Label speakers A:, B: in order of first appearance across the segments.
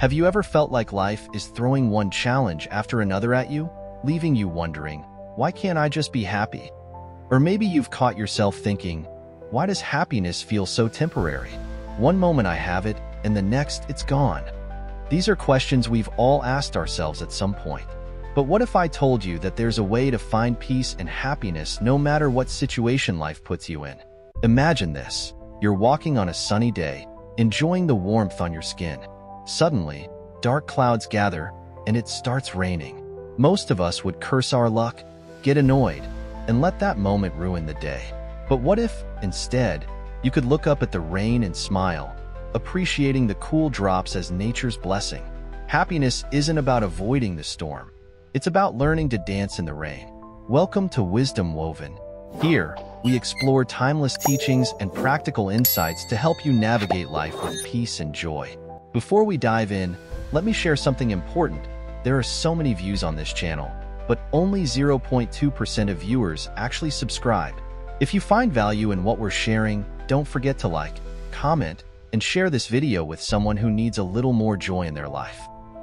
A: Have you ever felt like life is throwing one challenge after another at you, leaving you wondering, why can't I just be happy? Or maybe you've caught yourself thinking, why does happiness feel so temporary? One moment I have it, and the next it's gone. These are questions we've all asked ourselves at some point. But what if I told you that there's a way to find peace and happiness no matter what situation life puts you in? Imagine this. You're walking on a sunny day, enjoying the warmth on your skin. Suddenly, dark clouds gather, and it starts raining. Most of us would curse our luck, get annoyed, and let that moment ruin the day. But what if, instead, you could look up at the rain and smile, appreciating the cool drops as nature's blessing? Happiness isn't about avoiding the storm. It's about learning to dance in the rain. Welcome to Wisdom Woven. Here, we explore timeless teachings and practical insights to help you navigate life with peace and joy. Before we dive in, let me share something important. There are so many views on this channel, but only 0.2% of viewers actually subscribe. If you find value in what we're sharing, don't forget to like, comment, and share this video with someone who needs a little more joy in their life.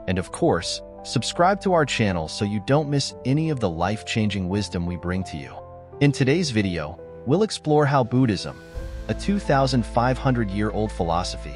A: And of course, subscribe to our channel so you don't miss any of the life-changing wisdom we bring to you. In today's video, we'll explore how Buddhism, a 2,500-year-old philosophy,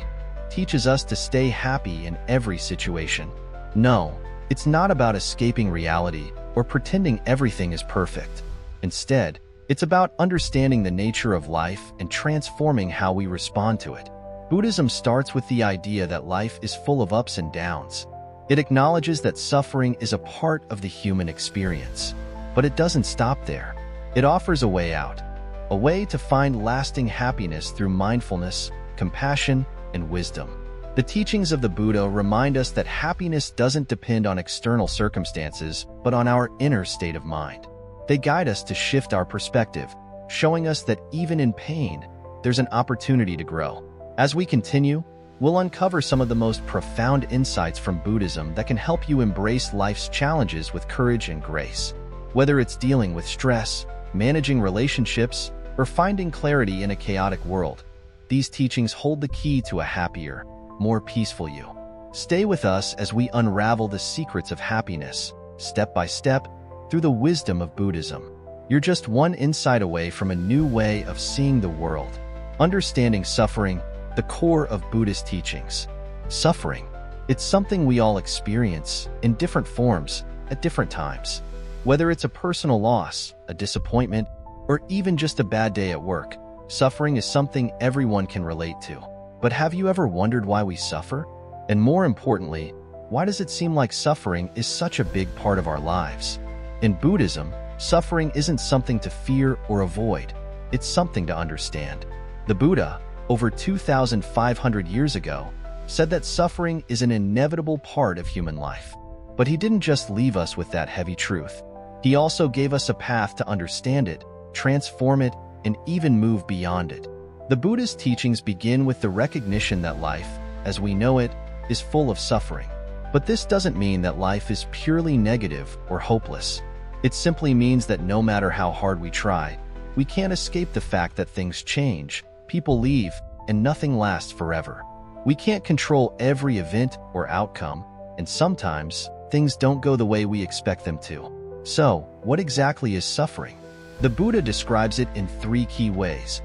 A: teaches us to stay happy in every situation. No, it's not about escaping reality or pretending everything is perfect. Instead, it's about understanding the nature of life and transforming how we respond to it. Buddhism starts with the idea that life is full of ups and downs. It acknowledges that suffering is a part of the human experience. But it doesn't stop there. It offers a way out, a way to find lasting happiness through mindfulness, compassion, and wisdom. The teachings of the Buddha remind us that happiness doesn't depend on external circumstances, but on our inner state of mind. They guide us to shift our perspective, showing us that even in pain, there's an opportunity to grow. As we continue, we'll uncover some of the most profound insights from Buddhism that can help you embrace life's challenges with courage and grace. Whether it's dealing with stress, managing relationships, or finding clarity in a chaotic world, these teachings hold the key to a happier, more peaceful you. Stay with us as we unravel the secrets of happiness, step by step, through the wisdom of Buddhism. You're just one insight away from a new way of seeing the world. Understanding suffering, the core of Buddhist teachings. Suffering, it's something we all experience in different forms at different times. Whether it's a personal loss, a disappointment, or even just a bad day at work, suffering is something everyone can relate to. But have you ever wondered why we suffer? And more importantly, why does it seem like suffering is such a big part of our lives? In Buddhism, suffering isn't something to fear or avoid. It's something to understand. The Buddha, over 2,500 years ago, said that suffering is an inevitable part of human life. But he didn't just leave us with that heavy truth. He also gave us a path to understand it, transform it, and even move beyond it. The Buddhist teachings begin with the recognition that life, as we know it, is full of suffering. But this doesn't mean that life is purely negative or hopeless. It simply means that no matter how hard we try, we can't escape the fact that things change, people leave, and nothing lasts forever. We can't control every event or outcome, and sometimes things don't go the way we expect them to. So, what exactly is suffering? The Buddha describes it in three key ways: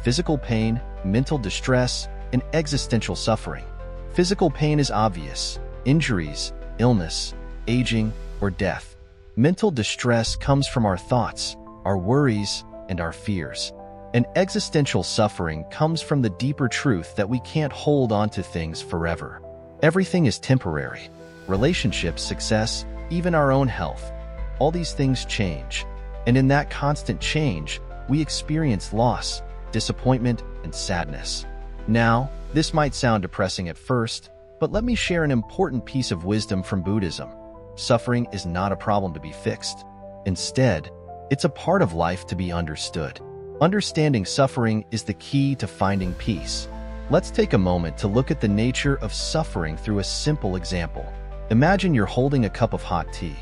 A: physical pain, mental distress, and existential suffering. Physical pain is obvious: injuries, illness, aging, or death. Mental distress comes from our thoughts, our worries, and our fears. And existential suffering comes from the deeper truth that we can't hold on to things forever. Everything is temporary. Relationships, success, even our own health. All these things change. And in that constant change, we experience loss, disappointment, and sadness. Now, this might sound depressing at first, but let me share an important piece of wisdom from Buddhism. Suffering is not a problem to be fixed. Instead, it's a part of life to be understood. Understanding suffering is the key to finding peace. Let's take a moment to look at the nature of suffering through a simple example. Imagine you're holding a cup of hot tea.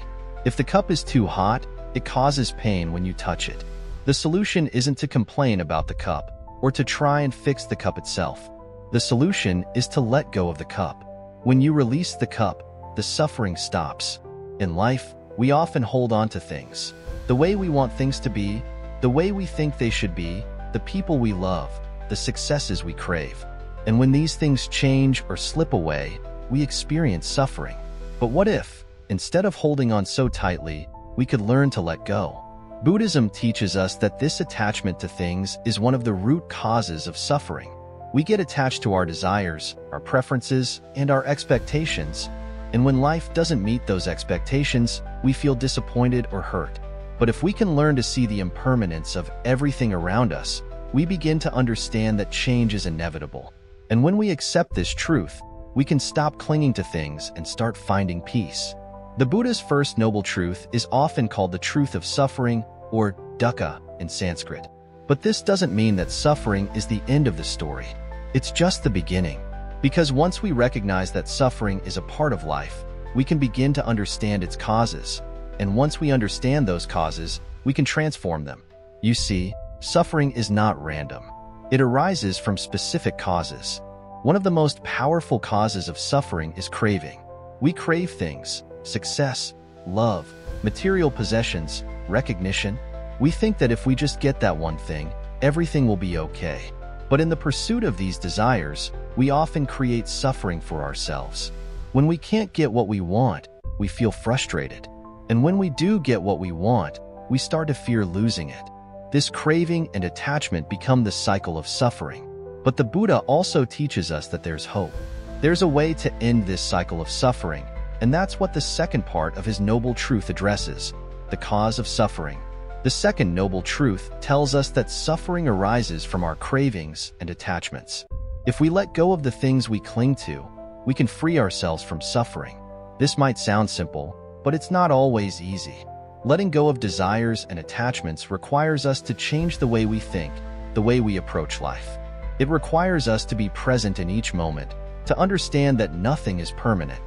A: If the cup is too hot, it causes pain when you touch it. The solution isn't to complain about the cup or to try and fix the cup itself. The solution is to let go of the cup. When you release the cup, the suffering stops. In life, we often hold on to things. The way we want things to be, the way we think they should be, the people we love, the successes we crave. And when these things change or slip away, we experience suffering. But what if, instead of holding on so tightly, we could learn to let go? Buddhism teaches us that this attachment to things is one of the root causes of suffering. We get attached to our desires, our preferences, and our expectations, and when life doesn't meet those expectations, we feel disappointed or hurt. But if we can learn to see the impermanence of everything around us, we begin to understand that change is inevitable. And when we accept this truth, we can stop clinging to things and start finding peace. The Buddha's first noble truth is often called the truth of suffering, or dukkha in Sanskrit. But this doesn't mean that suffering is the end of the story. It's just the beginning. Because once we recognize that suffering is a part of life, we can begin to understand its causes. And once we understand those causes, we can transform them. You see, suffering is not random. It arises from specific causes. One of the most powerful causes of suffering is craving. We crave things: success, love, material possessions, recognition. We think that if we just get that one thing, everything will be okay. But in the pursuit of these desires, we often create suffering for ourselves. When we can't get what we want, we feel frustrated. And when we do get what we want, we start to fear losing it. This craving and attachment become the cycle of suffering. But the Buddha also teaches us that there's hope. There's a way to end this cycle of suffering, and that's what the second part of his noble truth addresses: the cause of suffering. The second noble truth tells us that suffering arises from our cravings and attachments. If we let go of the things we cling to, we can free ourselves from suffering. This might sound simple, but it's not always easy. Letting go of desires and attachments requires us to change the way we think, the way we approach life. It requires us to be present in each moment, to understand that nothing is permanent.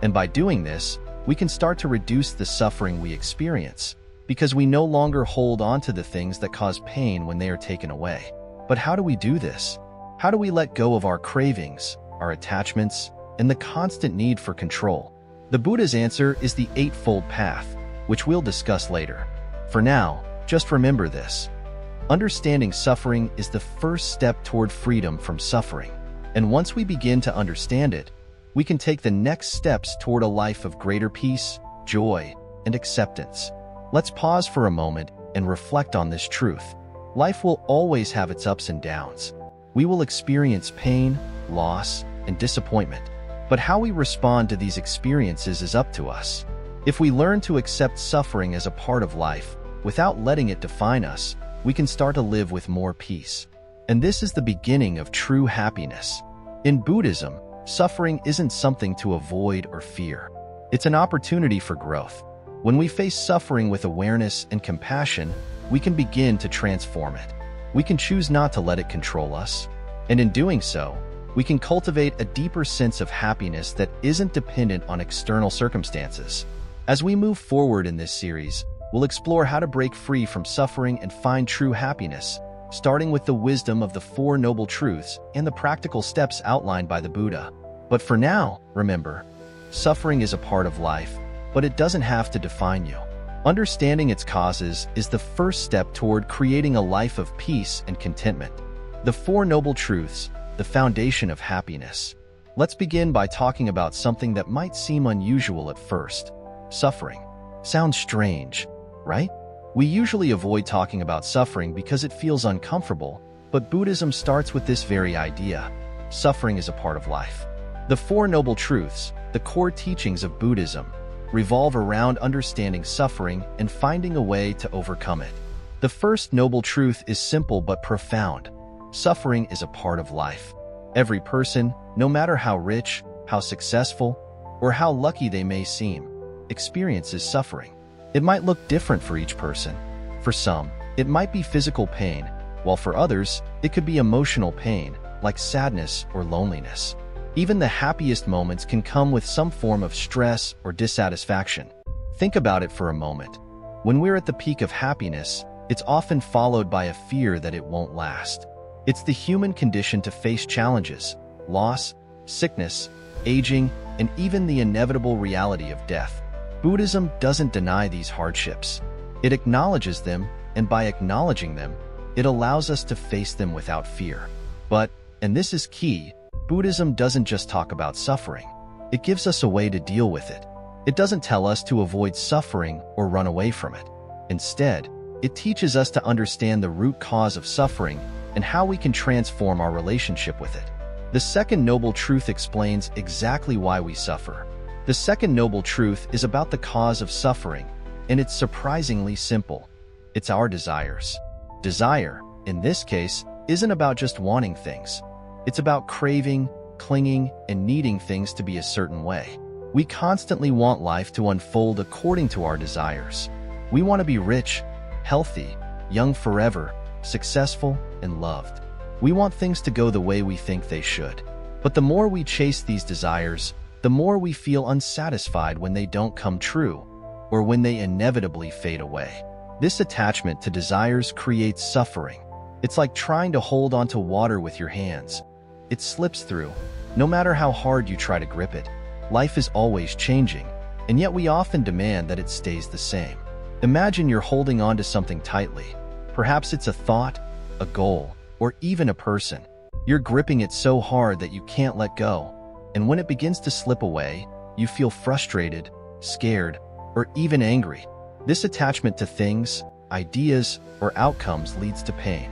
A: And by doing this, we can start to reduce the suffering we experience, because we no longer hold on to the things that cause pain when they are taken away. But how do we do this? How do we let go of our cravings, our attachments, and the constant need for control? The Buddha's answer is the Eightfold Path, which we'll discuss later. For now, just remember this: understanding suffering is the first step toward freedom from suffering. And once we begin to understand it, we can take the next steps toward a life of greater peace, joy, and acceptance. Let's pause for a moment and reflect on this truth. Life will always have its ups and downs. We will experience pain, loss, and disappointment. But how we respond to these experiences is up to us. If we learn to accept suffering as a part of life, without letting it define us, we can start to live with more peace. And this is the beginning of true happiness. In Buddhism, suffering isn't something to avoid or fear. It's an opportunity for growth. When we face suffering with awareness and compassion, we can begin to transform it. We can choose not to let it control us. And in doing so, we can cultivate a deeper sense of happiness that isn't dependent on external circumstances. As we move forward in this series, we'll explore how to break free from suffering and find true happiness, starting with the wisdom of the Four Noble Truths and the practical steps outlined by the Buddha. But for now, remember, suffering is a part of life, but it doesn't have to define you. Understanding its causes is the first step toward creating a life of peace and contentment. The Four Noble Truths, the foundation of happiness. Let's begin by talking about something that might seem unusual at first: suffering. Sounds strange, right? We usually avoid talking about suffering because it feels uncomfortable, but Buddhism starts with this very idea. Suffering is a part of life. The Four Noble Truths, the core teachings of Buddhism, revolve around understanding suffering and finding a way to overcome it. The first noble truth is simple but profound. Suffering is a part of life. Every person, no matter how rich, how successful, or how lucky they may seem, experiences suffering. It might look different for each person. For some, it might be physical pain, while for others, it could be emotional pain, like sadness or loneliness. Even the happiest moments can come with some form of stress or dissatisfaction. Think about it for a moment. When we're at the peak of happiness, it's often followed by a fear that it won't last. It's the human condition to face challenges, loss, sickness, aging, and even the inevitable reality of death. Buddhism doesn't deny these hardships. It acknowledges them, and by acknowledging them, it allows us to face them without fear. But, and this is key, Buddhism doesn't just talk about suffering. It gives us a way to deal with it. It doesn't tell us to avoid suffering or run away from it. Instead, it teaches us to understand the root cause of suffering and how we can transform our relationship with it. The second noble truth explains exactly why we suffer. The second noble truth is about the cause of suffering, and it's surprisingly simple. It's our desires. Desire, in this case, isn't about just wanting things. It's about craving, clinging, and needing things to be a certain way. We constantly want life to unfold according to our desires. We want to be rich, healthy, young forever, successful, and loved. We want things to go the way we think they should. But the more we chase these desires, the more we feel unsatisfied when they don't come true, or when they inevitably fade away. This attachment to desires creates suffering. It's like trying to hold onto water with your hands. It slips through, no matter how hard you try to grip it. Life is always changing, and yet we often demand that it stays the same. Imagine you're holding on to something tightly. Perhaps it's a thought, a goal, or even a person. You're gripping it so hard that you can't let go, and when it begins to slip away, you feel frustrated, scared, or even angry. This attachment to things, ideas, or outcomes leads to pain.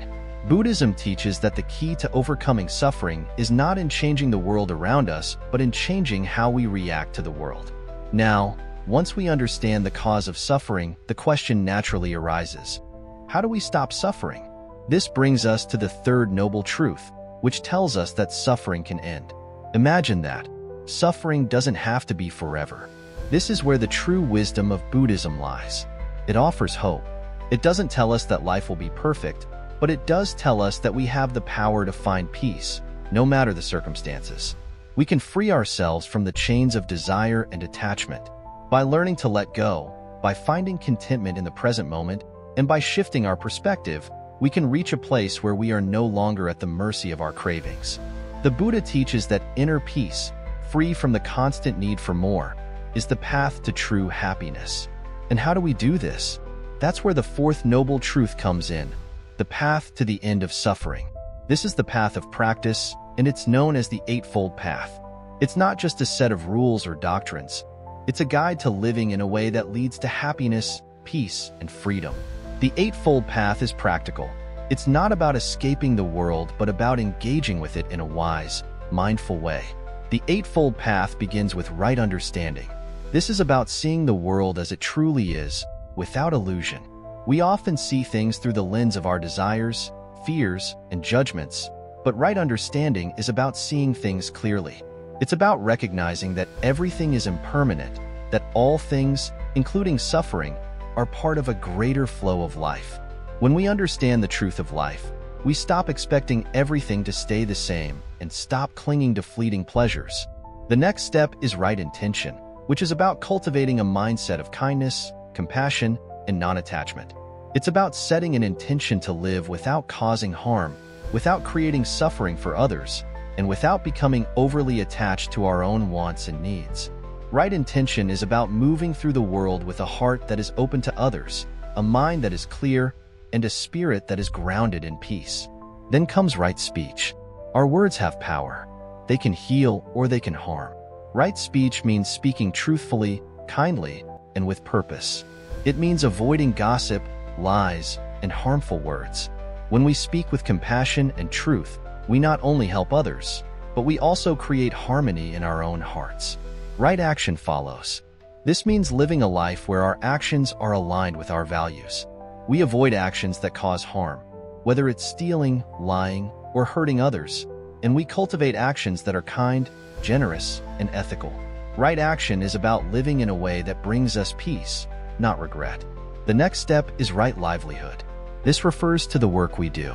A: Buddhism teaches that the key to overcoming suffering is not in changing the world around us, but in changing how we react to the world. Now, once we understand the cause of suffering, the question naturally arises: how do we stop suffering? This brings us to the third noble truth, which tells us that suffering can end. Imagine that. Suffering doesn't have to be forever. This is where the true wisdom of Buddhism lies. It offers hope. It doesn't tell us that life will be perfect, but it does tell us that we have the power to find peace, no matter the circumstances. We can free ourselves from the chains of desire and attachment. By learning to let go, by finding contentment in the present moment, and by shifting our perspective, we can reach a place where we are no longer at the mercy of our cravings. The Buddha teaches that inner peace, free from the constant need for more, is the path to true happiness. And how do we do this? That's where the fourth noble truth comes in, the path to the end of suffering. This is the path of practice, and it's known as the Eightfold Path. It's not just a set of rules or doctrines. It's a guide to living in a way that leads to happiness, peace, and freedom. The Eightfold Path is practical. It's not about escaping the world, but about engaging with it in a wise, mindful way. The Eightfold Path begins with right understanding. This is about seeing the world as it truly is, without illusion. We often see things through the lens of our desires, fears, and judgments, but right understanding is about seeing things clearly. It's about recognizing that everything is impermanent, that all things, including suffering, are part of a greater flow of life. When we understand the truth of life, we stop expecting everything to stay the same and stop clinging to fleeting pleasures. The next step is right intention, which is about cultivating a mindset of kindness, compassion, and non-attachment. It's about setting an intention to live without causing harm, without creating suffering for others, and without becoming overly attached to our own wants and needs. Right intention is about moving through the world with a heart that is open to others, a mind that is clear, and a spirit that is grounded in peace. Then comes right speech. Our words have power. They can heal or they can harm. Right speech means speaking truthfully, kindly, and with purpose. It means avoiding gossip, lies, and harmful words. When we speak with compassion and truth, we not only help others, but we also create harmony in our own hearts. Right action follows. This means living a life where our actions are aligned with our values. We avoid actions that cause harm, whether it's stealing, lying, or hurting others, and we cultivate actions that are kind, generous, and ethical. Right action is about living in a way that brings us peace, not regret. The next step is right livelihood. This refers to the work we do.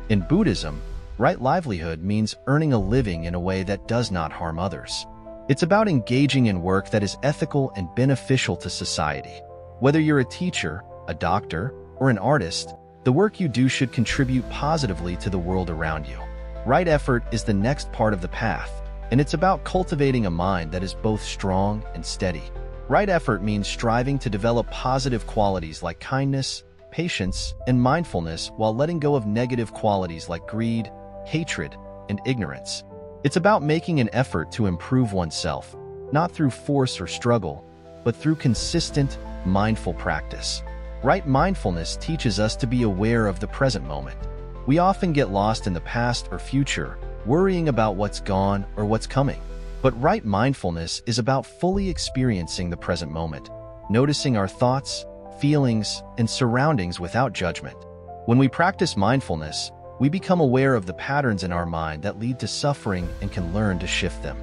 A: In Buddhism, right livelihood means earning a living in a way that does not harm others. It's about engaging in work that is ethical and beneficial to society. Whether you're a teacher, a doctor, or an artist, the work you do should contribute positively to the world around you. Right effort is the next part of the path. and it's about cultivating a mind that is both strong and steady. Right effort means striving to develop positive qualities like kindness, patience, and mindfulness while letting go of negative qualities like greed, hatred, and ignorance. It's about making an effort to improve oneself, not through force or struggle, but through consistent, mindful practice. Right mindfulness teaches us to be aware of the present moment. We often get lost in the past or future, worrying about what's gone or what's coming. But right mindfulness is about fully experiencing the present moment, noticing our thoughts, feelings, and surroundings without judgment. When we practice mindfulness, we become aware of the patterns in our mind that lead to suffering and can learn to shift them.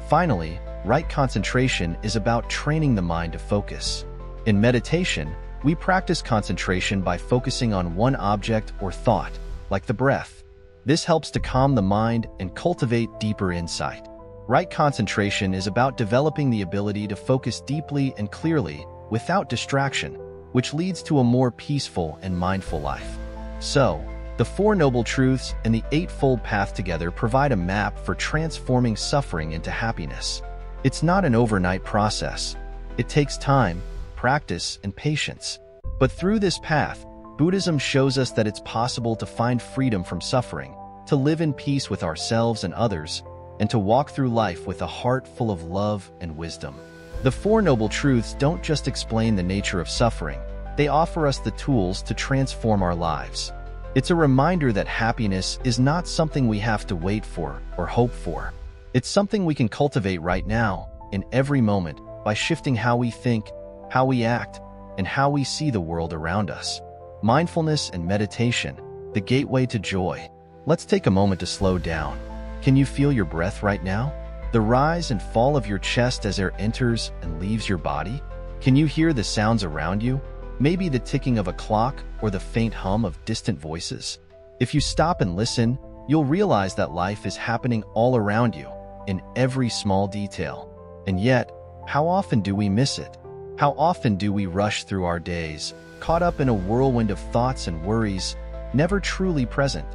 A: Finally, right concentration is about training the mind to focus. In meditation, we practice concentration by focusing on one object or thought, like the breath. This helps to calm the mind and cultivate deeper insight. Right concentration is about developing the ability to focus deeply and clearly without distraction, which leads to a more peaceful and mindful life. So, the Four Noble Truths and the Eightfold Path together provide a map for transforming suffering into happiness. It's not an overnight process. It takes time, practice, and patience. But through this path, Buddhism shows us that it's possible to find freedom from suffering, to live in peace with ourselves and others, and to walk through life with a heart full of love and wisdom. The Four Noble Truths don't just explain the nature of suffering, they offer us the tools to transform our lives. It's a reminder that happiness is not something we have to wait for or hope for. It's something we can cultivate right now, in every moment, by shifting how we think, how we act, and how we see the world around us. Mindfulness and meditation, the gateway to joy. Let's take a moment to slow down. Can you feel your breath right now? The rise and fall of your chest as air enters and leaves your body? Can you hear the sounds around you? Maybe the ticking of a clock or the faint hum of distant voices? If you stop and listen, you'll realize that life is happening all around you, in every small detail. And yet, how often do we miss it? How often do we rush through our days, caught up in a whirlwind of thoughts and worries, never truly present?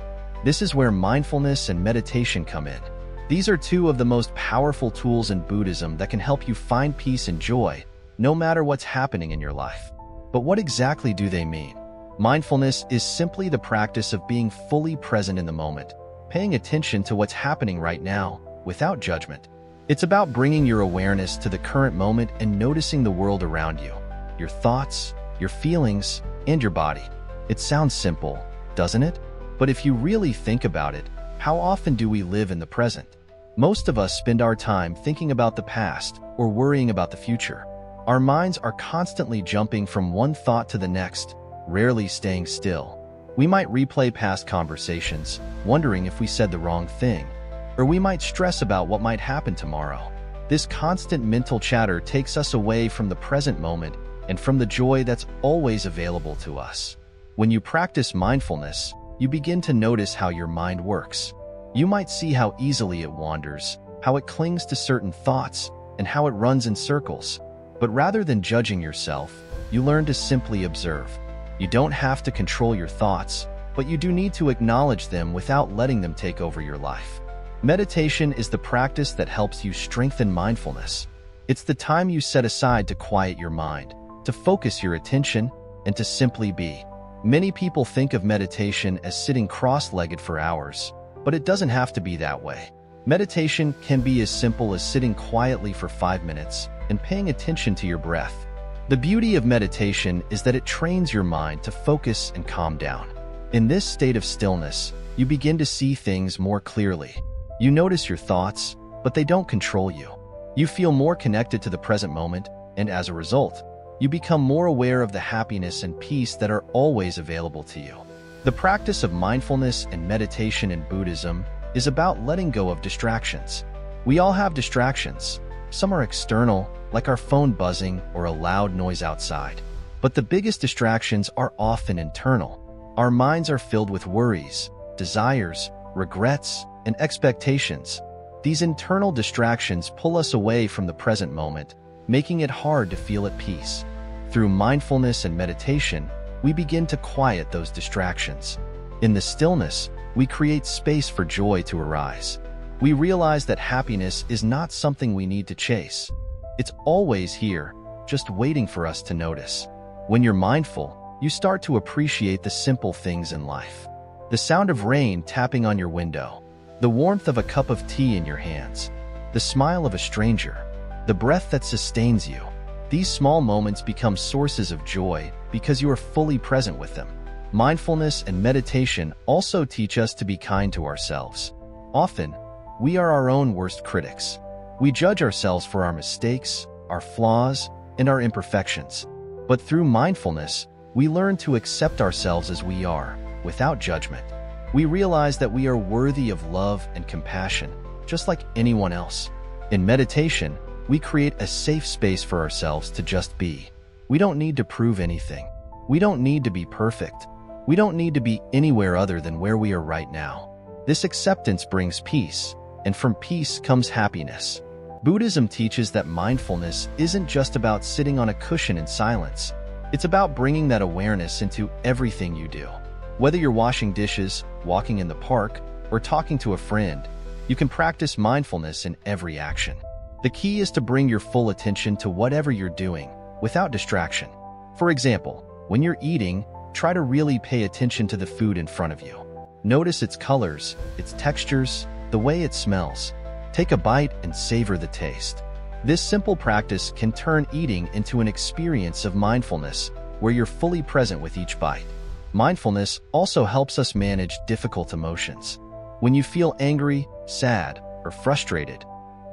A: This is where mindfulness and meditation come in. These are two of the most powerful tools in Buddhism that can help you find peace and joy, no matter what's happening in your life. But what exactly do they mean? Mindfulness is simply the practice of being fully present in the moment, paying attention to what's happening right now, without judgment. It's about bringing your awareness to the current moment and noticing the world around you, your thoughts, your feelings, and your body. It sounds simple, doesn't it? But if you really think about it, how often do we live in the present? Most of us spend our time thinking about the past or worrying about the future. Our minds are constantly jumping from one thought to the next, rarely staying still. We might replay past conversations, wondering if we said the wrong thing, or we might stress about what might happen tomorrow. This constant mental chatter takes us away from the present moment and from the joy that's always available to us. When you practice mindfulness, you begin to notice how your mind works. You might see how easily it wanders, how it clings to certain thoughts, and how it runs in circles. But rather than judging yourself, you learn to simply observe. You don't have to control your thoughts, but you do need to acknowledge them without letting them take over your life. Meditation is the practice that helps you strengthen mindfulness. It's the time you set aside to quiet your mind, to focus your attention, and to simply be. Many people think of meditation as sitting cross-legged for hours, but it doesn't have to be that way. Meditation can be as simple as sitting quietly for 5 minutes and paying attention to your breath. The beauty of meditation is that it trains your mind to focus and calm down. In this state of stillness, you begin to see things more clearly. You notice your thoughts, but they don't control you. You feel more connected to the present moment, and as a result, you become more aware of the happiness and peace that are always available to you. The practice of mindfulness and meditation in Buddhism is about letting go of distractions. We all have distractions. Some are external, like our phone buzzing or a loud noise outside. But the biggest distractions are often internal. Our minds are filled with worries, desires, regrets, and expectations. These internal distractions pull us away from the present moment, making it hard to feel at peace. Through mindfulness and meditation, we begin to quiet those distractions. In the stillness, we create space for joy to arise. we realize that happiness is not something we need to chase. It's always here, just waiting for us to notice. When you're mindful, you start to appreciate the simple things in life. The sound of rain tapping on your window, the warmth of a cup of tea in your hands, the smile of a stranger, the breath that sustains you. These small moments become sources of joy because you are fully present with them. Mindfulness and meditation also teach us to be kind to ourselves. Often, we are our own worst critics. We judge ourselves for our mistakes, our flaws, and our imperfections. But through mindfulness, we learn to accept ourselves as we are, without judgment. We realize that we are worthy of love and compassion, just like anyone else. In meditation, we create a safe space for ourselves to just be. We don't need to prove anything. We don't need to be perfect. We don't need to be anywhere other than where we are right now. This acceptance brings peace, and from peace comes happiness. Buddhism teaches that mindfulness isn't just about sitting on a cushion in silence. It's about bringing that awareness into everything you do. Whether you're washing dishes, walking in the park, or talking to a friend, you can practice mindfulness in every action. The key is to bring your full attention to whatever you're doing, without distraction. For example, when you're eating, try to really pay attention to the food in front of you. Notice its colors, its textures, the way it smells. Take a bite and savor the taste. This simple practice can turn eating into an experience of mindfulness, where you're fully present with each bite. Mindfulness also helps us manage difficult emotions. When you feel angry, sad, or frustrated,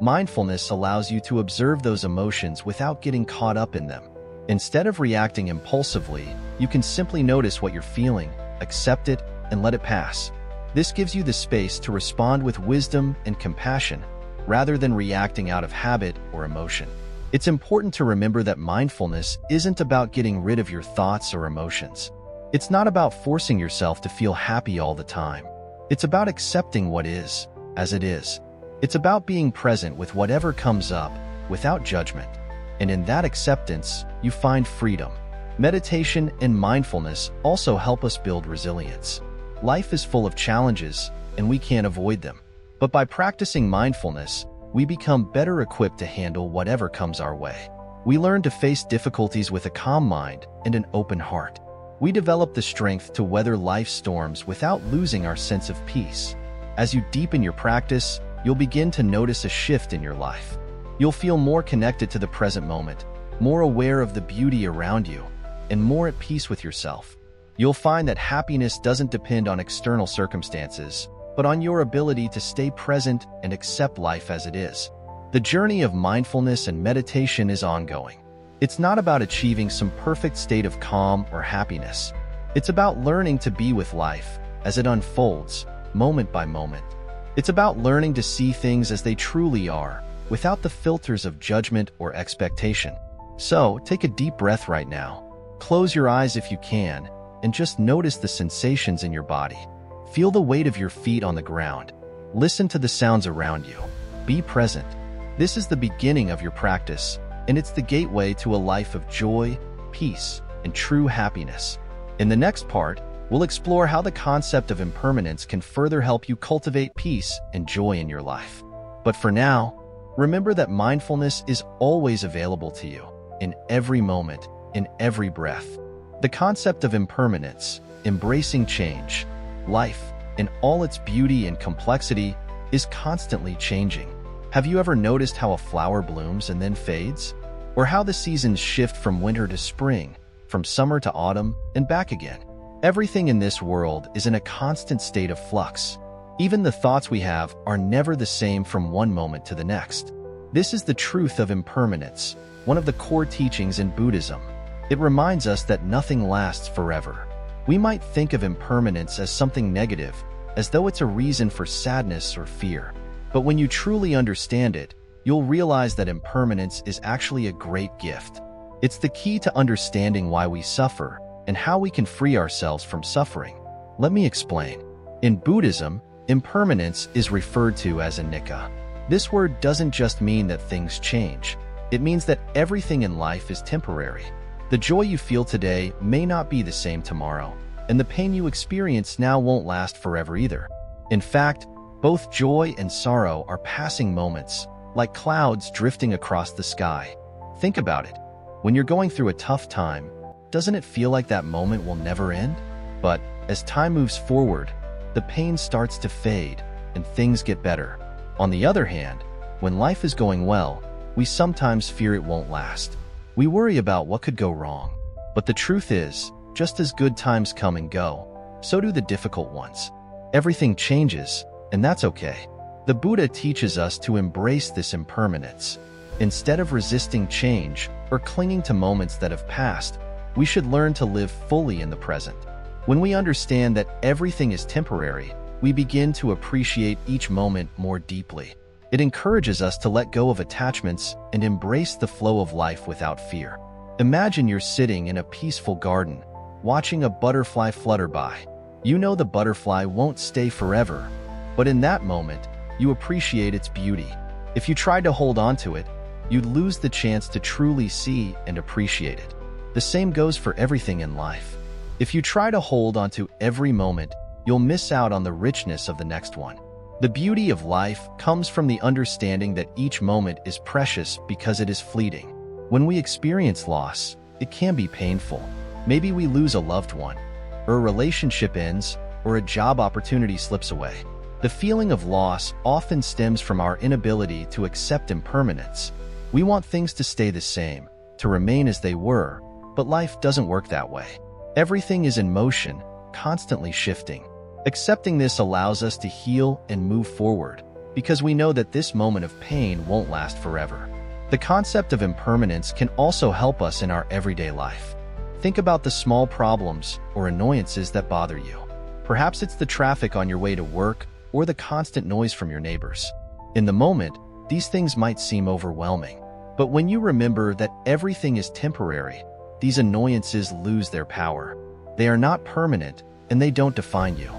A: mindfulness allows you to observe those emotions without getting caught up in them. Instead of reacting impulsively, you can simply notice what you're feeling, accept it, and let it pass. This gives you the space to respond with wisdom and compassion, rather than reacting out of habit or emotion. It's important to remember that mindfulness isn't about getting rid of your thoughts or emotions. It's not about forcing yourself to feel happy all the time. It's about accepting what is, as it is. It's about being present with whatever comes up, without judgment. And in that acceptance, you find freedom. Meditation and mindfulness also help us build resilience. Life is full of challenges, and we can't avoid them. But by practicing mindfulness, we become better equipped to handle whatever comes our way. We learn to face difficulties with a calm mind and an open heart. We develop the strength to weather life's storms without losing our sense of peace. As you deepen your practice, you'll begin to notice a shift in your life. You'll feel more connected to the present moment, more aware of the beauty around you, and more at peace with yourself. You'll find that happiness doesn't depend on external circumstances, but on your ability to stay present and accept life as it is. The journey of mindfulness and meditation is ongoing. It's not about achieving some perfect state of calm or happiness. It's about learning to be with life as it unfolds, moment by moment. It's about learning to see things as they truly are, without the filters of judgment or expectation. So, take a deep breath right now. Close your eyes if you can, and just notice the sensations in your body. Feel the weight of your feet on the ground. Listen to the sounds around you. Be present. This is the beginning of your practice, and it's the gateway to a life of joy, peace, and true happiness. In the next part, we'll explore how the concept of impermanence can further help you cultivate peace and joy in your life. But for now, remember that mindfulness is always available to you, in every moment, in every breath. The concept of impermanence, embracing change, life, in all its beauty and complexity, is constantly changing. Have you ever noticed how a flower blooms and then fades? Or how the seasons shift from winter to spring, from summer to autumn, and back again? Everything in this world is in a constant state of flux. Even the thoughts we have are never the same from one moment to the next. This is the truth of impermanence, one of the core teachings in Buddhism. It reminds us that nothing lasts forever. We might think of impermanence as something negative, as though it's a reason for sadness or fear. But when you truly understand it, you'll realize that impermanence is actually a great gift. It's the key to understanding why we suffer and how we can free ourselves from suffering. Let me explain. In Buddhism, impermanence is referred to as anicca. This word doesn't just mean that things change. It means that everything in life is temporary. The joy you feel today may not be the same tomorrow, and the pain you experience now won't last forever either. In fact, Both joy and sorrow are passing moments, like clouds drifting across the sky. Think about it. When you're going through a tough time, doesn't it feel like that moment will never end? But as time moves forward, the pain starts to fade and things get better. On the other hand, when life is going well, we sometimes fear it won't last. We worry about what could go wrong. But the truth is, just as good times come and go, so do the difficult ones. Everything changes, and that's okay. The Buddha teaches us to embrace this impermanence. Instead of resisting change or clinging to moments that have passed, we should learn to live fully in the present. When we understand that everything is temporary, we begin to appreciate each moment more deeply. It encourages us to let go of attachments and embrace the flow of life without fear. Imagine you're sitting in a peaceful garden, watching a butterfly flutter by. You know the butterfly won't stay forever, but in that moment, you appreciate its beauty. If you tried to hold on to it, you'd lose the chance to truly see and appreciate it. The same goes for everything in life. If you try to hold onto every moment, you'll miss out on the richness of the next one. The beauty of life comes from the understanding that each moment is precious because it is fleeting. When we experience loss, it can be painful. Maybe we lose a loved one, or a relationship ends, or a job opportunity slips away. The feeling of loss often stems from our inability to accept impermanence. We want things to stay the same, to remain as they were, but life doesn't work that way. Everything is in motion, constantly shifting. Accepting this allows us to heal and move forward, because we know that this moment of pain won't last forever. The concept of impermanence can also help us in our everyday life. Think about the small problems or annoyances that bother you. Perhaps it's the traffic on your way to work or the constant noise from your neighbors. In the moment, these things might seem overwhelming. But when you remember that everything is temporary, these annoyances lose their power. They are not permanent, and they don't define you.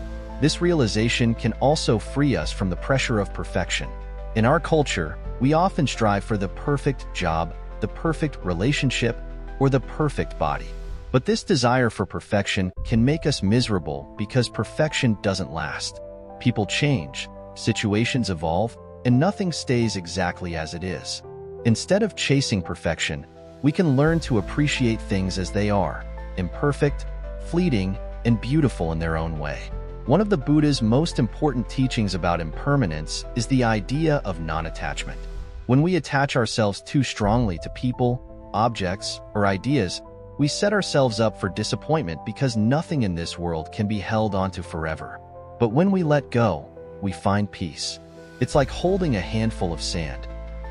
A: This realization can also free us from the pressure of perfection. In our culture, we often strive for the perfect job, the perfect relationship, or the perfect body. But this desire for perfection can make us miserable because perfection doesn't last. People change, situations evolve, and nothing stays exactly as it is. Instead of chasing perfection, we can learn to appreciate things as they are, imperfect, fleeting, and beautiful in their own way. One of the Buddha's most important teachings about impermanence is the idea of non-attachment. When we attach ourselves too strongly to people, objects, or ideas, we set ourselves up for disappointment because nothing in this world can be held onto forever. But when we let go, we find peace. It's like holding a handful of sand.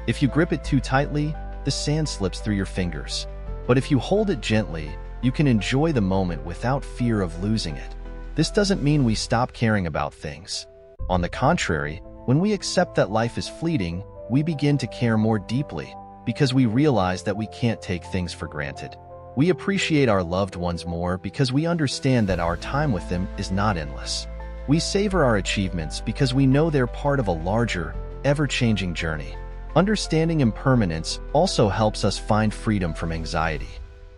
A: If you grip it too tightly, the sand slips through your fingers. But if you hold it gently, you can enjoy the moment without fear of losing it. This doesn't mean we stop caring about things. On the contrary, when we accept that life is fleeting, we begin to care more deeply because we realize that we can't take things for granted. We appreciate our loved ones more because we understand that our time with them is not endless. We savor our achievements because we know they're part of a larger, ever-changing journey. Understanding impermanence also helps us find freedom from anxiety.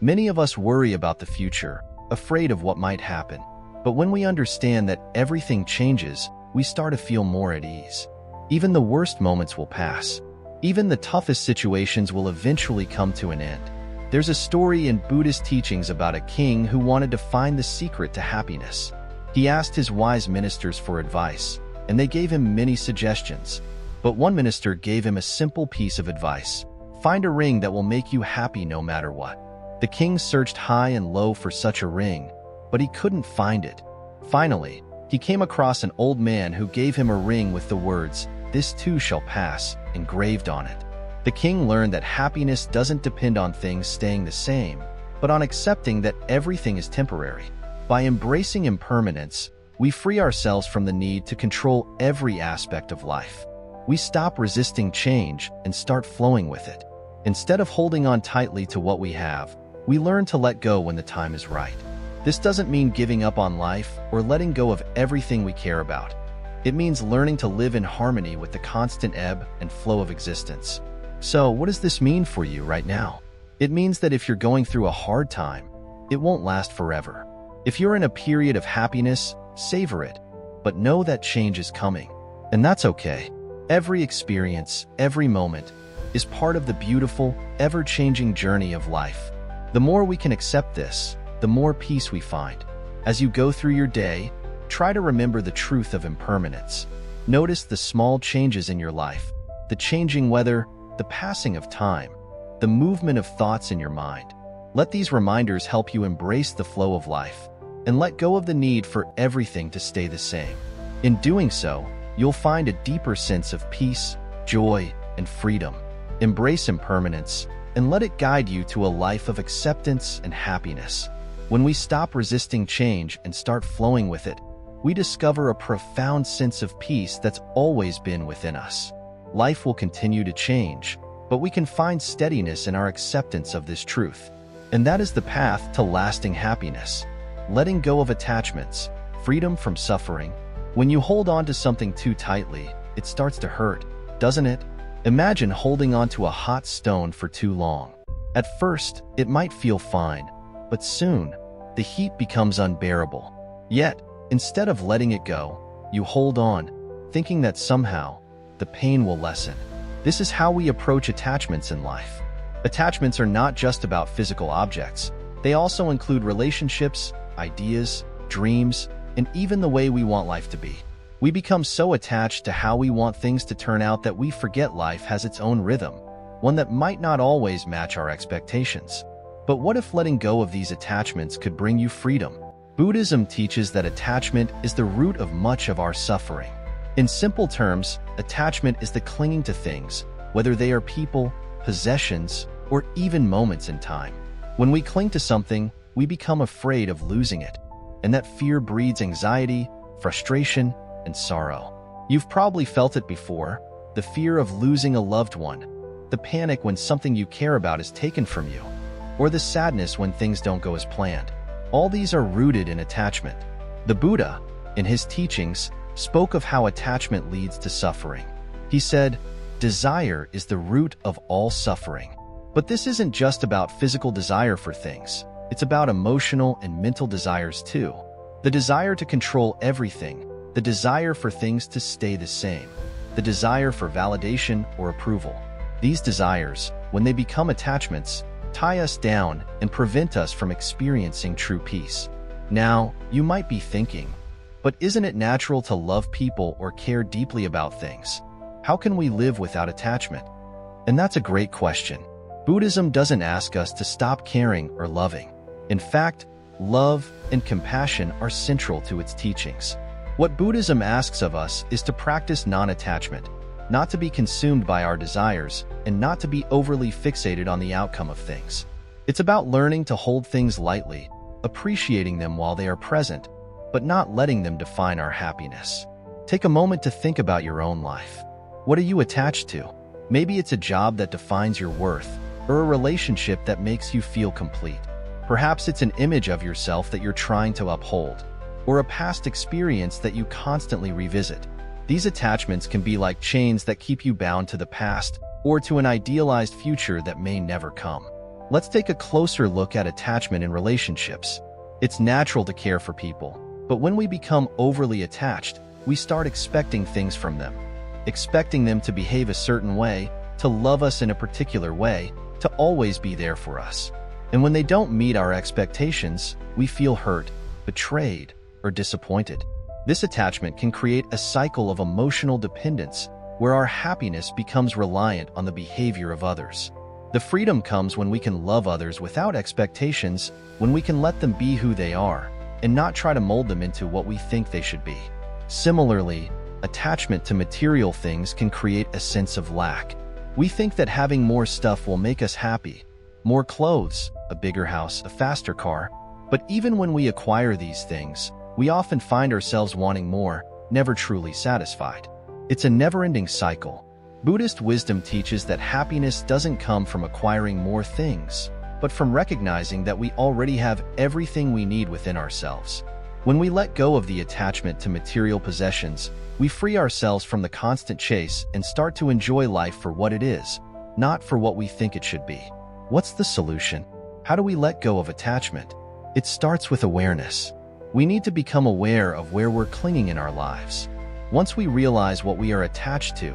A: Many of us worry about the future, afraid of what might happen. But when we understand that everything changes, we start to feel more at ease. Even the worst moments will pass. Even the toughest situations will eventually come to an end. There's a story in Buddhist teachings about a king who wanted to find the secret to happiness. He asked his wise ministers for advice, and they gave him many suggestions. But one minister gave him a simple piece of advice: find a ring that will make you happy no matter what. The king searched high and low for such a ring, but he couldn't find it. Finally, he came across an old man who gave him a ring with the words, "This too shall pass," engraved on it. The king learned that happiness doesn't depend on things staying the same, but on accepting that everything is temporary. By embracing impermanence, we free ourselves from the need to control every aspect of life. We stop resisting change and start flowing with it. Instead of holding on tightly to what we have, we learn to let go when the time is right. This doesn't mean giving up on life or letting go of everything we care about. It means learning to live in harmony with the constant ebb and flow of existence. So, what does this mean for you right now? It means that if you're going through a hard time, it won't last forever. If you're in a period of happiness, savor it, but know that change is coming. And that's okay. Every experience, every moment, is part of the beautiful, ever-changing journey of life. The more we can accept this, the more peace we find. As you go through your day, try to remember the truth of impermanence. Notice the small changes in your life, the changing weather, the passing of time, the movement of thoughts in your mind. Let these reminders help you embrace the flow of life and let go of the need for everything to stay the same. In doing so, you'll find a deeper sense of peace, joy, and freedom. Embrace impermanence and let it guide you to a life of acceptance and happiness. When we stop resisting change and start flowing with it, we discover a profound sense of peace that's always been within us. Life will continue to change, but we can find steadiness in our acceptance of this truth. And that is the path to lasting happiness. Letting go of attachments, freedom from suffering. When you hold on to something too tightly, it starts to hurt, doesn't it? Imagine holding on to a hot stone for too long. At first, it might feel fine, but soon, the heat becomes unbearable. Yet, instead of letting it go, you hold on, thinking that somehow, the pain will lessen. This is how we approach attachments in life. Attachments are not just about physical objects. They also include relationships, ideas, dreams, and even the way we want life to be. We become so attached to how we want things to turn out that we forget life has its own rhythm, one that might not always match our expectations. But what if letting go of these attachments could bring you freedom? Buddhism teaches that attachment is the root of much of our suffering. In simple terms, attachment is the clinging to things, whether they are people, possessions, or even moments in time. When we cling to something, we become afraid of losing it, and that fear breeds anxiety, frustration, and sorrow. You've probably felt it before, the fear of losing a loved one, the panic when something you care about is taken from you, or the sadness when things don't go as planned. All these are rooted in attachment. The Buddha, in his teachings, spoke of how attachment leads to suffering. He said, "Desire is the root of all suffering." But this isn't just about physical desire for things. It's about emotional and mental desires too. The desire to control everything, the desire for things to stay the same, the desire for validation or approval. These desires, when they become attachments, tie us down and prevent us from experiencing true peace. Now, you might be thinking, but isn't it natural to love people or care deeply about things? How can we live without attachment? And that's a great question. Buddhism doesn't ask us to stop caring or loving. In fact, love and compassion are central to its teachings. What Buddhism asks of us is to practice non-attachment, not to be consumed by our desires, and not to be overly fixated on the outcome of things. It's about learning to hold things lightly, appreciating them while they are present, but not letting them define our happiness. Take a moment to think about your own life. What are you attached to? Maybe it's a job that defines your worth, or a relationship that makes you feel complete. Perhaps it's an image of yourself that you're trying to uphold, or a past experience that you constantly revisit. These attachments can be like chains that keep you bound to the past, or to an idealized future that may never come. Let's take a closer look at attachment in relationships. It's natural to care for people, but when we become overly attached, we start expecting things from them. Expecting them to behave a certain way, to love us in a particular way, to always be there for us. And when they don't meet our expectations, we feel hurt, betrayed, or disappointed. This attachment can create a cycle of emotional dependence where our happiness becomes reliant on the behavior of others. The freedom comes when we can love others without expectations, when we can let them be who they are, and not try to mold them into what we think they should be. Similarly, attachment to material things can create a sense of lack. We think that having more stuff will make us happy. More clothes, a bigger house, a faster car. But even when we acquire these things, we often find ourselves wanting more, never truly satisfied. It's a never-ending cycle. Buddhist wisdom teaches that happiness doesn't come from acquiring more things, but from recognizing that we already have everything we need within ourselves. When we let go of the attachment to material possessions, we free ourselves from the constant chase and start to enjoy life for what it is, not for what we think it should be. What's the solution? How do we let go of attachment? It starts with awareness. We need to become aware of where we're clinging in our lives. Once we realize what we are attached to,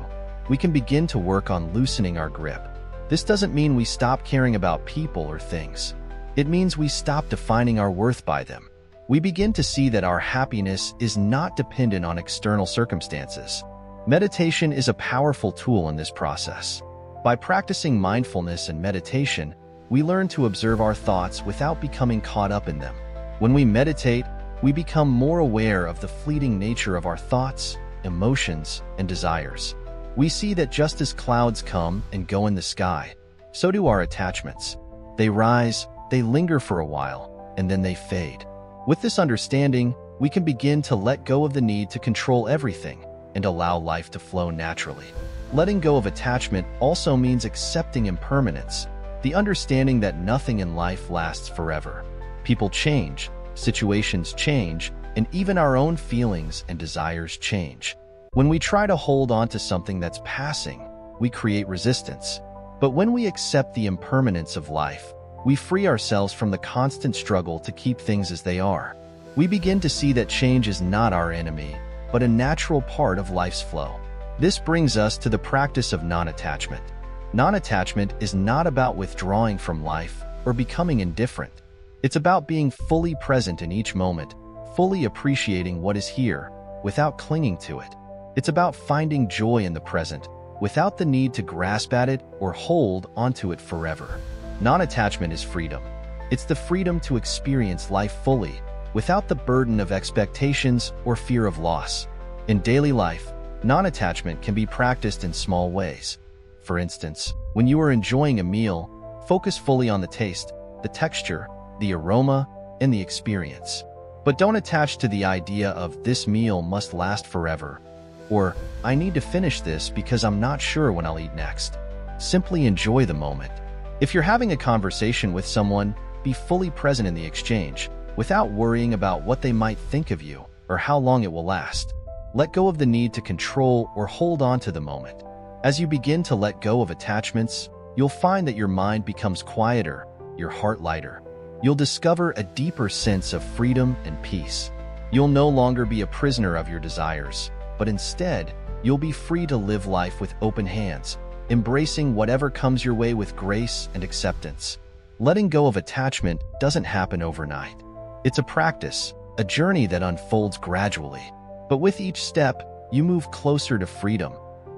A: we can begin to work on loosening our grip. This doesn't mean we stop caring about people or things. It means we stop defining our worth by them. We begin to see that our happiness is not dependent on external circumstances. Meditation is a powerful tool in this process. By practicing mindfulness and meditation, we learn to observe our thoughts without becoming caught up in them. When we meditate, we become more aware of the fleeting nature of our thoughts, emotions, and desires. We see that just as clouds come and go in the sky, so do our attachments. They rise, they linger for a while, and then they fade. With this understanding, we can begin to let go of the need to control everything and allow life to flow naturally. Letting go of attachment also means accepting impermanence, the understanding that nothing in life lasts forever. People change, situations change, and even our own feelings and desires change. When we try to hold on to something that's passing, we create resistance. But when we accept the impermanence of life, we free ourselves from the constant struggle to keep things as they are. We begin to see that change is not our enemy, but a natural part of life's flow. This brings us to the practice of non-attachment. Non-attachment is not about withdrawing from life or becoming indifferent. It's about being fully present in each moment, fully appreciating what is here, without clinging to it. It's about finding joy in the present, without the need to grasp at it or hold onto it forever. Non-attachment is freedom. It's the freedom to experience life fully, without the burden of expectations or fear of loss. In daily life, non-attachment can be practiced in small ways. For instance, when you are enjoying a meal, focus fully on the taste, the texture, the aroma, and the experience. But don't attach to the idea of "this meal must last forever," or "I need to finish this because I'm not sure when I'll eat next." Simply enjoy the moment. If you're having a conversation with someone, be fully present in the exchange, without worrying about what they might think of you or how long it will last. Let go of the need to control or hold on to the moment. As you begin to let go of attachments, you'll find that your mind becomes quieter, your heart lighter. You'll discover a deeper sense of freedom and peace. You'll no longer be a prisoner of your desires, but instead, you'll be free to live life with open hands, embracing whatever comes your way with grace and acceptance. Letting go of attachment doesn't happen overnight. It's a practice, a journey that unfolds gradually. But with each step, you move closer to freedom.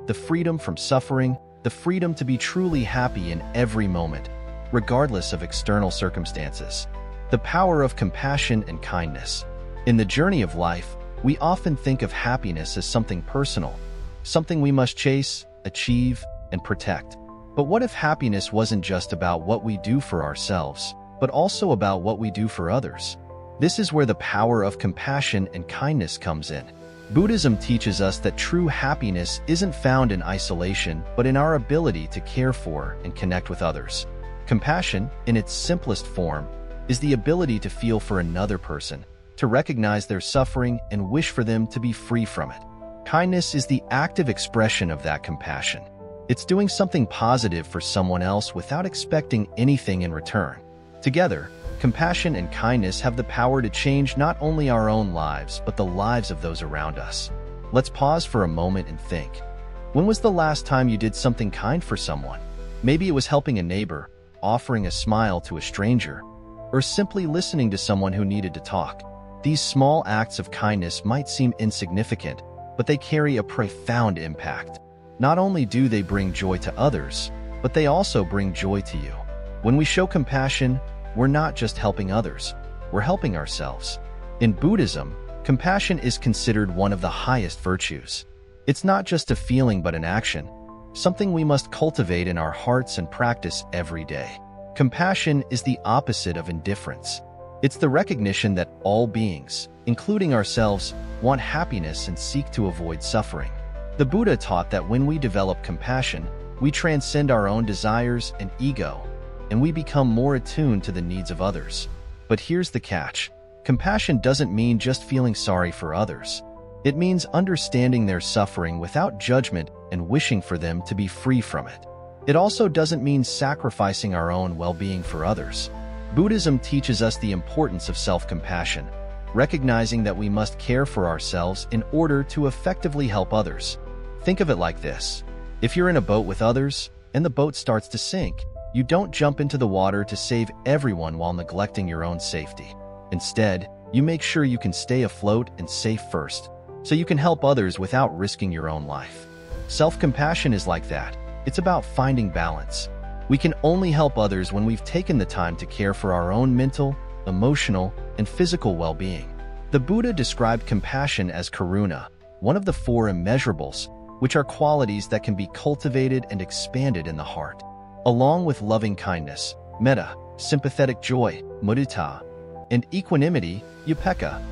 A: The freedom from suffering, the freedom to be truly happy in every moment, regardless of external circumstances. The power of compassion and kindness. In the journey of life, we often think of happiness as something personal, something we must chase, achieve, and protect. But what if happiness wasn't just about what we do for ourselves, but also about what we do for others? This is where the power of compassion and kindness comes in. Buddhism teaches us that true happiness isn't found in isolation, but in our ability to care for and connect with others. Compassion, in its simplest form, is the ability to feel for another person, to recognize their suffering and wish for them to be free from it. Kindness is the active expression of that compassion. It's doing something positive for someone else without expecting anything in return. Together, compassion and kindness have the power to change not only our own lives, but the lives of those around us. Let's pause for a moment and think. When was the last time you did something kind for someone? Maybe it was helping a neighbor, offering a smile to a stranger, or simply listening to someone who needed to talk. These small acts of kindness might seem insignificant, but they carry a profound impact. Not only do they bring joy to others, but they also bring joy to you. When we show compassion, we're not just helping others, we're helping ourselves. In Buddhism, compassion is considered one of the highest virtues. It's not just a feeling but an action, something we must cultivate in our hearts and practice every day. Compassion is the opposite of indifference. It's the recognition that all beings, including ourselves, want happiness and seek to avoid suffering. The Buddha taught that when we develop compassion, we transcend our own desires and ego, and we become more attuned to the needs of others. But here's the catch. Compassion doesn't mean just feeling sorry for others. It means understanding their suffering without judgment and wishing for them to be free from it. It also doesn't mean sacrificing our own well-being for others. Buddhism teaches us the importance of self-compassion, recognizing that we must care for ourselves in order to effectively help others. Think of it like this. If you're in a boat with others and the boat starts to sink, you don't jump into the water to save everyone while neglecting your own safety. Instead, you make sure you can stay afloat and safe first, so you can help others without risking your own life. Self-compassion is like that. It's about finding balance. We can only help others when we've taken the time to care for our own mental, emotional, and physical well-being. The Buddha described compassion as karuna, one of the 4 immeasurables, which are qualities that can be cultivated and expanded in the heart, along with loving kindness, metta, sympathetic joy, mudita, and equanimity, upekkha.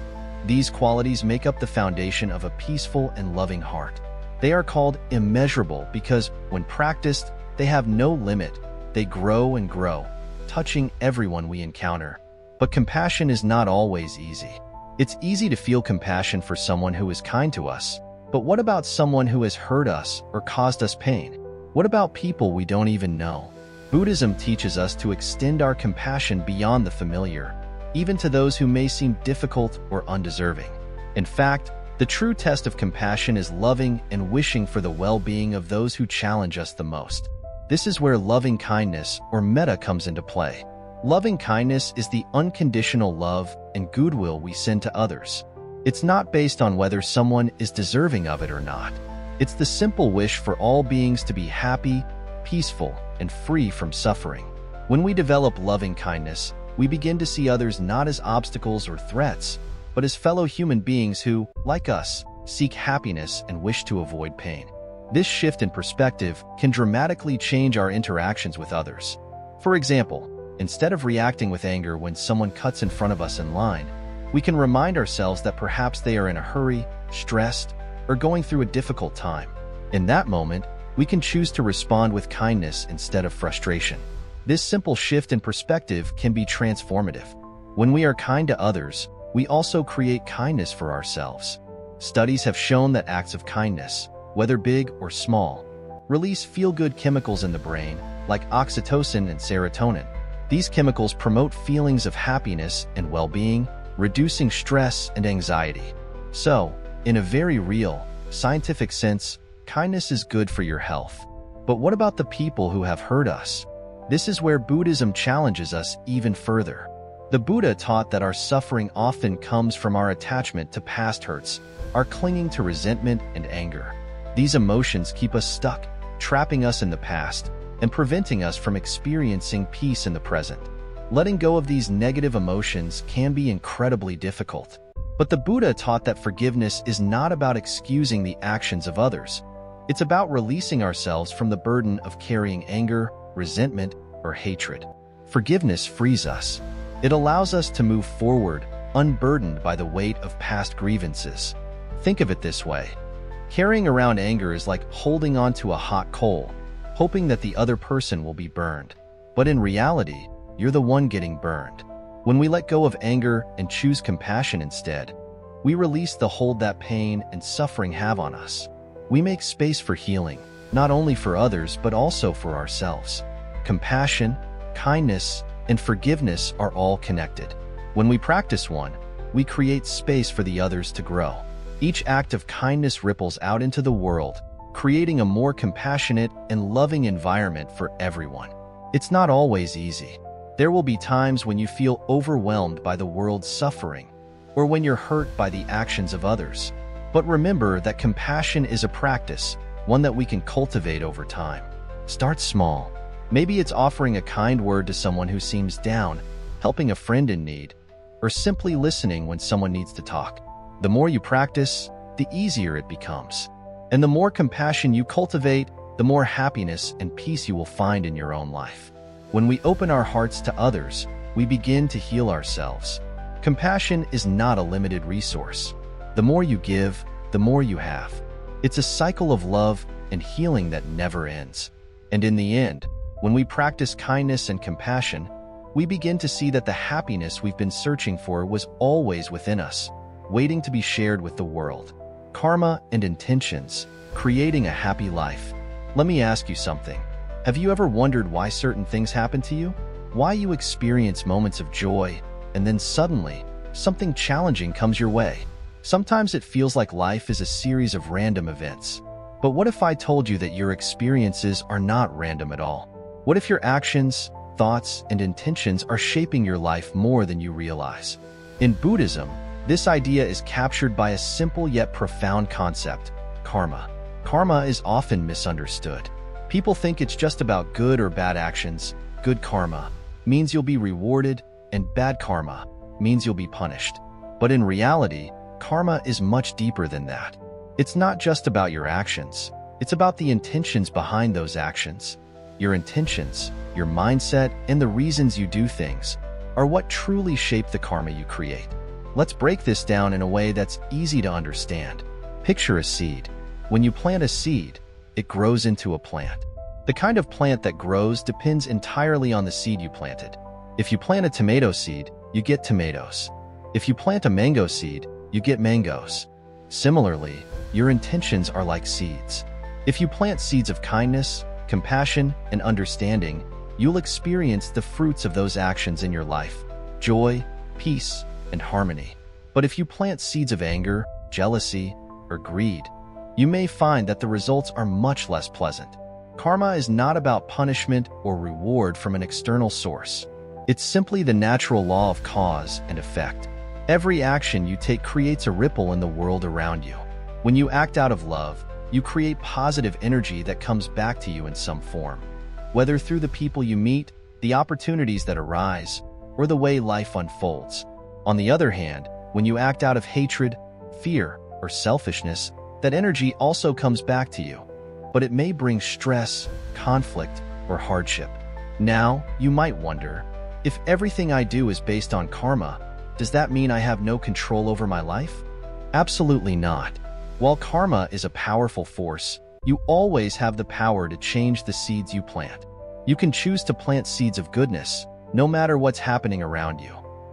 A: These qualities make up the foundation of a peaceful and loving heart. They are called immeasurable because, when practiced, they have no limit. They grow and grow, touching everyone we encounter. But compassion is not always easy. It's easy to feel compassion for someone who is kind to us. But what about someone who has hurt us or caused us pain? What about people we don't even know? Buddhism teaches us to extend our compassion beyond the familiar, even to those who may seem difficult or undeserving. In fact, the true test of compassion is loving and wishing for the well-being of those who challenge us the most. This is where loving kindness, or metta, comes into play. Loving kindness is the unconditional love and goodwill we send to others. It's not based on whether someone is deserving of it or not. It's the simple wish for all beings to be happy, peaceful, and free from suffering. When we develop loving kindness, we begin to see others not as obstacles or threats, but as fellow human beings who, like us, seek happiness and wish to avoid pain. This shift in perspective can dramatically change our interactions with others. For example, instead of reacting with anger when someone cuts in front of us in line, we can remind ourselves that perhaps they are in a hurry, stressed, or going through a difficult time. In that moment, we can choose to respond with kindness instead of frustration. This simple shift in perspective can be transformative. When we are kind to others, we also create kindness for ourselves. Studies have shown that acts of kindness, whether big or small, release feel-good chemicals in the brain, like oxytocin and serotonin. These chemicals promote feelings of happiness and well-being, reducing stress and anxiety. So, in a very real, scientific sense, kindness is good for your health. But what about the people who have hurt us? This is where Buddhism challenges us even further. The Buddha taught that our suffering often comes from our attachment to past hurts, our clinging to resentment and anger. These emotions keep us stuck, trapping us in the past, and preventing us from experiencing peace in the present. Letting go of these negative emotions can be incredibly difficult. But the Buddha taught that forgiveness is not about excusing the actions of others. It's about releasing ourselves from the burden of carrying anger, resentment, or hatred. Forgiveness frees us. It allows us to move forward, unburdened by the weight of past grievances. Think of it this way. Carrying around anger is like holding on to a hot coal, hoping that the other person will be burned. But in reality, you're the one getting burned. When we let go of anger and choose compassion instead, we release the hold that pain and suffering have on us. We make space for healing, not only for others but also for ourselves. Compassion, kindness, and forgiveness are all connected. When we practice one, we create space for the others to grow. Each act of kindness ripples out into the world, creating a more compassionate and loving environment for everyone. It's not always easy. There will be times when you feel overwhelmed by the world's suffering, or when you're hurt by the actions of others. But remember that compassion is a practice, one that we can cultivate over time. Start small. Maybe it's offering a kind word to someone who seems down, helping a friend in need, or simply listening when someone needs to talk. The more you practice, the easier it becomes. And the more compassion you cultivate, the more happiness and peace you will find in your own life. When we open our hearts to others, we begin to heal ourselves. Compassion is not a limited resource. The more you give, the more you have. It's a cycle of love and healing that never ends. And in the end, when we practice kindness and compassion, we begin to see that the happiness we've been searching for was always within us, waiting to be shared with the world. Karma and intentions, creating a happy life. Let me ask you something. Have you ever wondered why certain things happen to you? Why you experience moments of joy, and then suddenly, something challenging comes your way. Sometimes it feels like life is a series of random events. But what if I told you that your experiences are not random at all? What if your actions, thoughts, and intentions are shaping your life more than you realize? In Buddhism, this idea is captured by a simple yet profound concept: karma. Karma is often misunderstood. People think it's just about good or bad actions. Good karma means you'll be rewarded, and bad karma means you'll be punished. But in reality, karma is much deeper than that. It's not just about your actions. It's about the intentions behind those actions. Your intentions, your mindset, and the reasons you do things are what truly shape the karma you create. Let's break this down in a way that's easy to understand. Picture a seed. When you plant a seed, it grows into a plant. The kind of plant that grows depends entirely on the seed you planted. If you plant a tomato seed, you get tomatoes. If you plant a mango seed, you get mangoes. Similarly, your intentions are like seeds. If you plant seeds of kindness, compassion, and understanding, you'll experience the fruits of those actions in your life: joy, peace, and harmony. But if you plant seeds of anger, jealousy, or greed, you may find that the results are much less pleasant. Karma is not about punishment or reward from an external source. It's simply the natural law of cause and effect. Every action you take creates a ripple in the world around you. When you act out of love, you create positive energy that comes back to you in some form. Whether through the people you meet, the opportunities that arise, or the way life unfolds. On the other hand, when you act out of hatred, fear, or selfishness, that energy also comes back to you. But it may bring stress, conflict, or hardship. Now, you might wonder, if everything I do is based on karma, does that mean I have no control over my life? Absolutely not. While karma is a powerful force, you always have the power to change the seeds you plant. You can choose to plant seeds of goodness, no matter what's happening around you.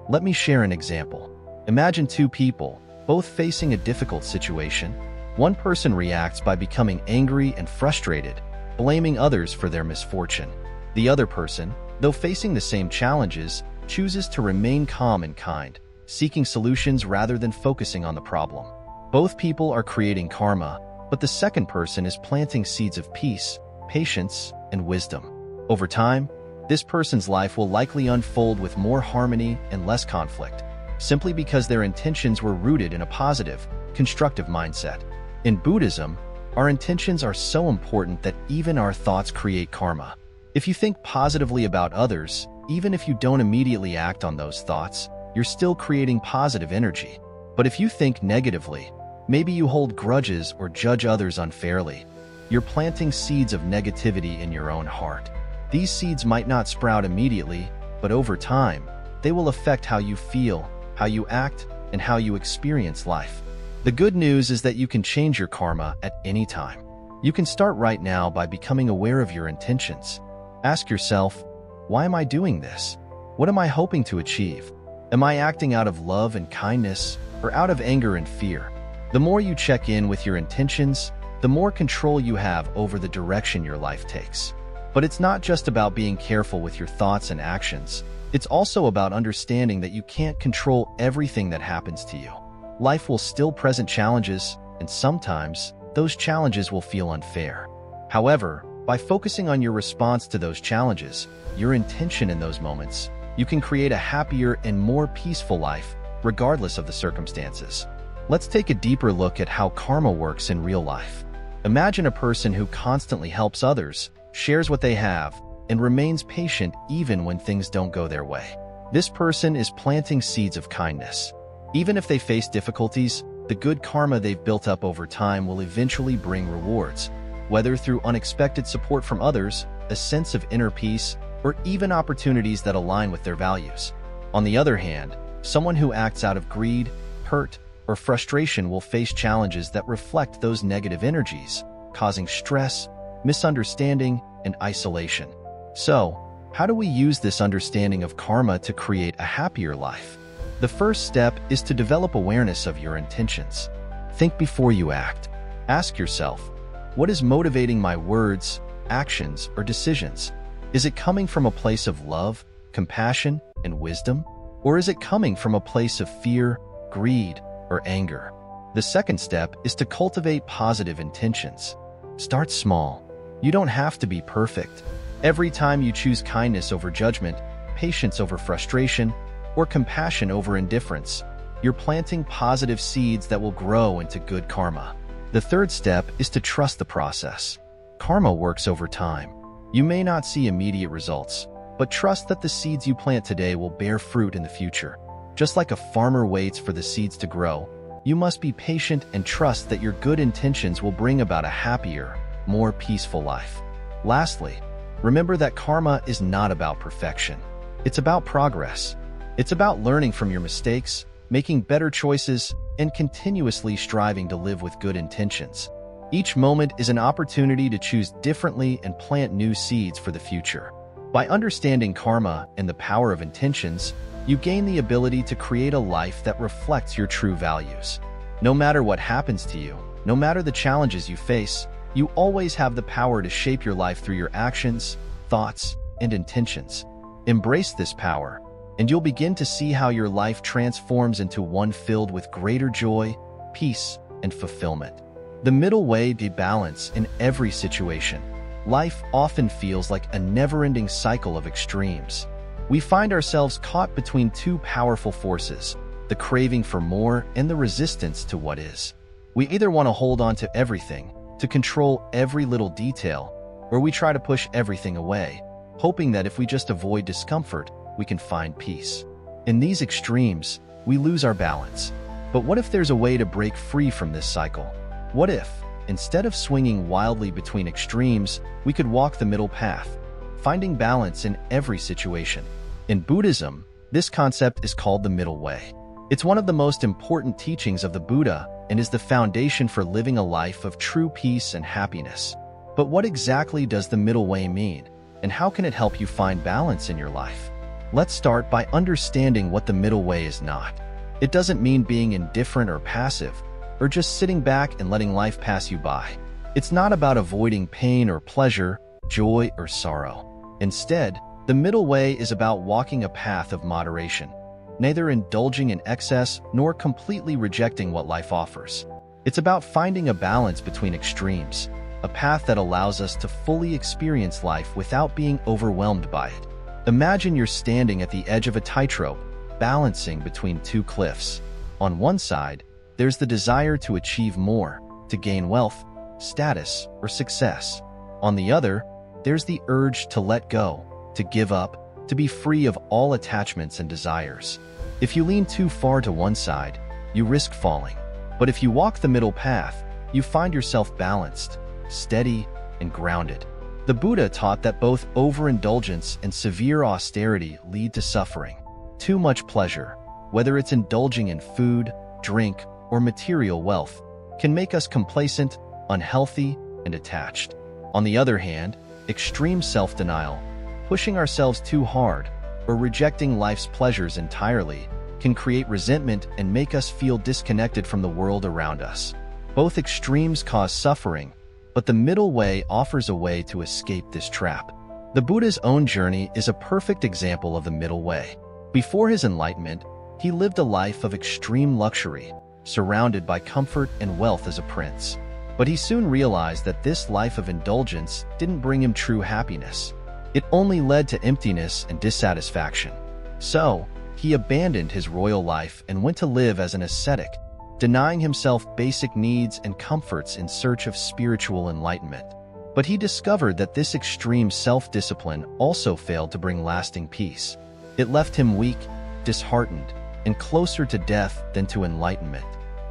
A: Let me share an example. Imagine two people, both facing a difficult situation. One person reacts by becoming angry and frustrated, blaming others for their misfortune. The other person, though facing the same challenges, chooses to remain calm and kind, seeking solutions rather than focusing on the problem. Both people are creating karma, but the second person is planting seeds of peace, patience, and wisdom. Over time, this person's life will likely unfold with more harmony and less conflict, simply because their intentions were rooted in a positive, constructive mindset. In Buddhism, our intentions are so important that even our thoughts create karma. If you think positively about others, even if you don't immediately act on those thoughts, you're still creating positive energy. But if you think negatively, maybe you hold grudges or judge others unfairly, you're planting seeds of negativity in your own heart. These seeds might not sprout immediately, but over time, they will affect how you feel, how you act, and how you experience life. The good news is that you can change your karma at any time. You can start right now by becoming aware of your intentions. Ask yourself, why am I doing this? What am I hoping to achieve? Am I acting out of love and kindness, or out of anger and fear? The more you check in with your intentions, the more control you have over the direction your life takes. But it's not just about being careful with your thoughts and actions. It's also about understanding that you can't control everything that happens to you. Life will still present challenges, and sometimes those challenges will feel unfair. However, by focusing on your response to those challenges, your intention in those moments, you can create a happier and more peaceful life, regardless of the circumstances. Let's take a deeper look at how karma works in real life. Imagine a person who constantly helps others, shares what they have, and remains patient even when things don't go their way. This person is planting seeds of kindness. Even if they face difficulties, the good karma they've built up over time will eventually bring rewards, whether through unexpected support from others, a sense of inner peace, or even opportunities that align with their values. On the other hand, someone who acts out of greed, hurt, or frustration will face challenges that reflect those negative energies, causing stress, misunderstanding, and isolation. So, how do we use this understanding of karma to create a happier life? The first step is to develop awareness of your intentions. Think before you act. Ask yourself, what is motivating my words, actions, or decisions? Is it coming from a place of love, compassion, and wisdom? Or is it coming from a place of fear, greed, or anger? The second step is to cultivate positive intentions. Start small. You don't have to be perfect. Every time you choose kindness over judgment, patience over frustration, or compassion over indifference, you're planting positive seeds that will grow into good karma. The third step is to trust the process. Karma works over time. You may not see immediate results, but trust that the seeds you plant today will bear fruit in the future. Just like a farmer waits for the seeds to grow, you must be patient and trust that your good intentions will bring about a happier, more peaceful life. Lastly, remember that karma is not about perfection. It's about progress. It's about learning from your mistakes, making better choices, and continuously striving to live with good intentions. Each moment is an opportunity to choose differently and plant new seeds for the future. By understanding karma and the power of intentions, you gain the ability to create a life that reflects your true values. No matter what happens to you, no matter the challenges you face, you always have the power to shape your life through your actions, thoughts, and intentions. Embrace this power, and you'll begin to see how your life transforms into one filled with greater joy, peace, and fulfillment. The middle way be balance in every situation. Life often feels like a never-ending cycle of extremes. We find ourselves caught between two powerful forces, the craving for more and the resistance to what is. We either want to hold on to everything, to control every little detail, or we try to push everything away, hoping that if we just avoid discomfort, we can find peace. In these extremes, we lose our balance. But what if there's a way to break free from this cycle? What if, instead of swinging wildly between extremes, we could walk the middle path, finding balance in every situation? In Buddhism, this concept is called the middle way. It's one of the most important teachings of the Buddha and is the foundation for living a life of true peace and happiness. But what exactly does the middle way mean, and how can it help you find balance in your life? Let's start by understanding what the middle way is not. It doesn't mean being indifferent or passive, or just sitting back and letting life pass you by. It's not about avoiding pain or pleasure, joy or sorrow. Instead, the middle way is about walking a path of moderation, neither indulging in excess nor completely rejecting what life offers. It's about finding a balance between extremes, a path that allows us to fully experience life without being overwhelmed by it. Imagine you're standing at the edge of a tightrope, balancing between two cliffs. On one side, there's the desire to achieve more, to gain wealth, status, or success. On the other, there's the urge to let go, to give up, to be free of all attachments and desires. If you lean too far to one side, you risk falling. But if you walk the middle path, you find yourself balanced, steady, and grounded. The Buddha taught that both overindulgence and severe austerity lead to suffering. Too much pleasure, whether it's indulging in food, drink, or material wealth, can make us complacent, unhealthy, and attached. On the other hand, extreme self-denial, pushing ourselves too hard, or rejecting life's pleasures entirely, can create resentment and make us feel disconnected from the world around us. Both extremes cause suffering, but the middle way offers a way to escape this trap. The Buddha's own journey is a perfect example of the middle way. Before his enlightenment, he lived a life of extreme luxury, surrounded by comfort and wealth as a prince. But he soon realized that this life of indulgence didn't bring him true happiness. It only led to emptiness and dissatisfaction. So, he abandoned his royal life and went to live as an ascetic, denying himself basic needs and comforts in search of spiritual enlightenment. But he discovered that this extreme self-discipline also failed to bring lasting peace. It left him weak, disheartened, and closer to death than to enlightenment.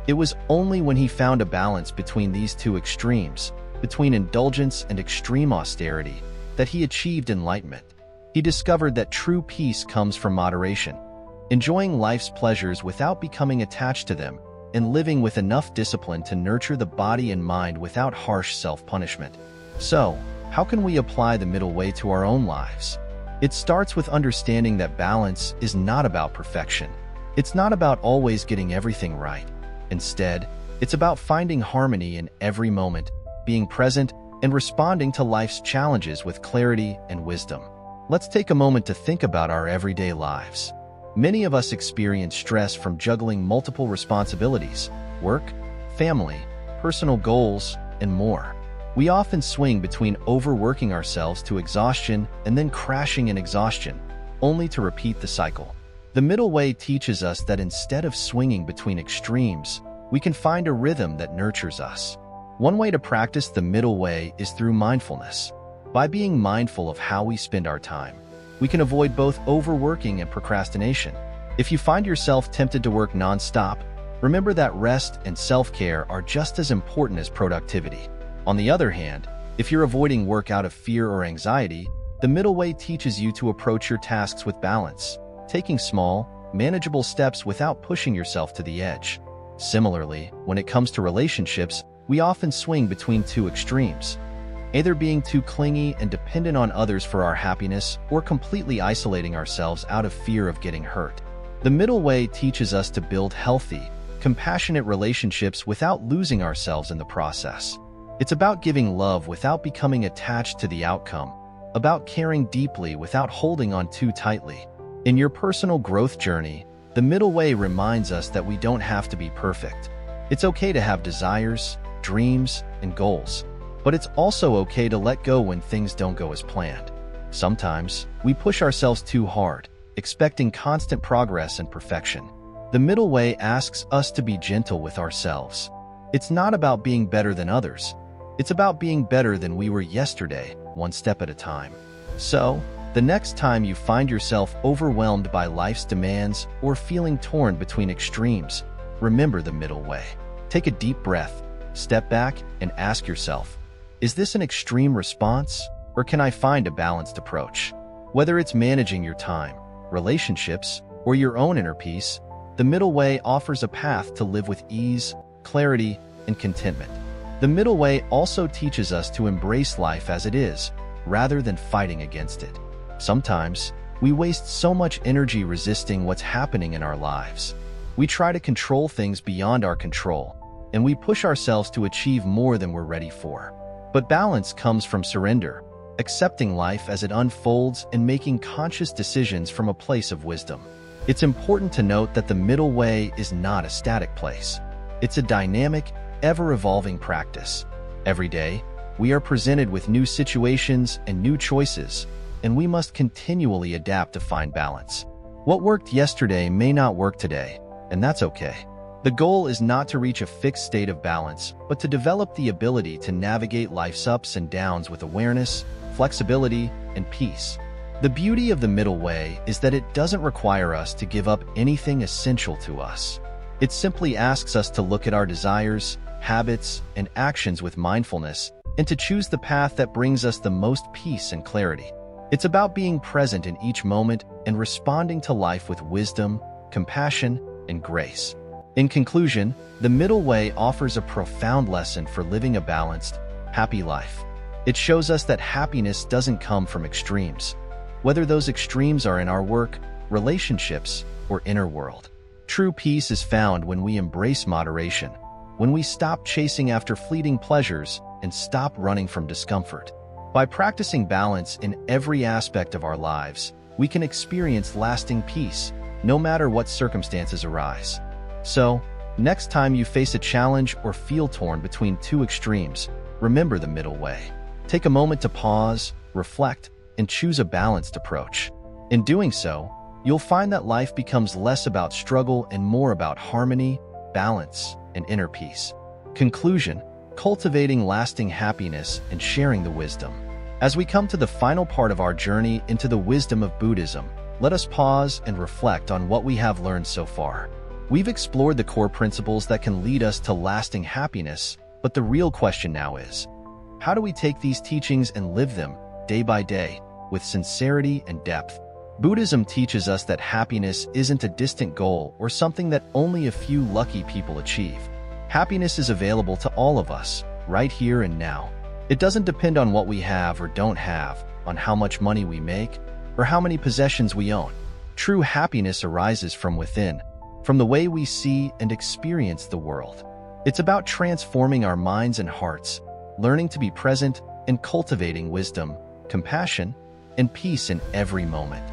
A: It was only when he found a balance between these two extremes, between indulgence and extreme austerity, that he achieved enlightenment. He discovered that true peace comes from moderation, enjoying life's pleasures without becoming attached to them, and living with enough discipline to nurture the body and mind without harsh self-punishment. So, how can we apply the middle way to our own lives? It starts with understanding that balance is not about perfection. It's not about always getting everything right. Instead, it's about finding harmony in every moment, being present, and responding to life's challenges with clarity and wisdom. Let's take a moment to think about our everyday lives. Many of us experience stress from juggling multiple responsibilities, work, family, personal goals, and more. We often swing between overworking ourselves to exhaustion and then crashing in exhaustion, only to repeat the cycle. The middle way teaches us that instead of swinging between extremes, we can find a rhythm that nurtures us. One way to practice the middle way is through mindfulness. By being mindful of how we spend our time, we can avoid both overworking and procrastination. If you find yourself tempted to work nonstop, remember that rest and self-care are just as important as productivity. On the other hand, if you're avoiding work out of fear or anxiety, the middle way teaches you to approach your tasks with balance, taking small, manageable steps without pushing yourself to the edge. Similarly, when it comes to relationships, we often swing between two extremes, either being too clingy and dependent on others for our happiness or completely isolating ourselves out of fear of getting hurt. The middle way teaches us to build healthy, compassionate relationships without losing ourselves in the process. It's about giving love without becoming attached to the outcome, about caring deeply without holding on too tightly. In your personal growth journey, the middle way reminds us that we don't have to be perfect. It's okay to have desires, dreams, and goals, but it's also okay to let go when things don't go as planned. Sometimes, we push ourselves too hard, expecting constant progress and perfection. The middle way asks us to be gentle with ourselves. It's not about being better than others. It's about being better than we were yesterday, one step at a time. So, the next time you find yourself overwhelmed by life's demands or feeling torn between extremes, remember the middle way. Take a deep breath, step back, and ask yourself, is this an extreme response, or can I find a balanced approach? Whether it's managing your time, relationships, or your own inner peace, the middle way offers a path to live with ease, clarity, and contentment. The middle way also teaches us to embrace life as it is, rather than fighting against it. Sometimes, we waste so much energy resisting what's happening in our lives. We try to control things beyond our control, and we push ourselves to achieve more than we're ready for. But balance comes from surrender, accepting life as it unfolds and making conscious decisions from a place of wisdom. It's important to note that the middle way is not a static place. It's a dynamic, ever-evolving practice. Every day, we are presented with new situations and new choices, and we must continually adapt to find balance. What worked yesterday may not work today, and that's okay. The goal is not to reach a fixed state of balance, but to develop the ability to navigate life's ups and downs with awareness, flexibility, and peace. The beauty of the middle way is that it doesn't require us to give up anything essential to us. It simply asks us to look at our desires, habits, and actions with mindfulness, and to choose the path that brings us the most peace and clarity. It's about being present in each moment and responding to life with wisdom, compassion, and grace. In conclusion, the middle way offers a profound lesson for living a balanced, happy life. It shows us that happiness doesn't come from extremes, whether those extremes are in our work, relationships, or inner world. True peace is found when we embrace moderation, when we stop chasing after fleeting pleasures and stop running from discomfort. By practicing balance in every aspect of our lives, we can experience lasting peace, no matter what circumstances arise. So, next time you face a challenge or feel torn between two extremes, remember the middle way. Take a moment to pause, reflect, and choose a balanced approach. In doing so, you'll find that life becomes less about struggle and more about harmony, balance, and inner peace. Conclusion: cultivating lasting happiness and sharing the wisdom. As we come to the final part of our journey into the wisdom of Buddhism, let us pause and reflect on what we have learned so far. We've explored the core principles that can lead us to lasting happiness, but the real question now is, how do we take these teachings and live them, day by day, with sincerity and depth? Buddhism teaches us that happiness isn't a distant goal or something that only a few lucky people achieve. Happiness is available to all of us, right here and now. It doesn't depend on what we have or don't have, on how much money we make, or how many possessions we own. True happiness arises from within, from the way we see and experience the world. It's about transforming our minds and hearts, learning to be present, and cultivating wisdom, compassion, and peace in every moment.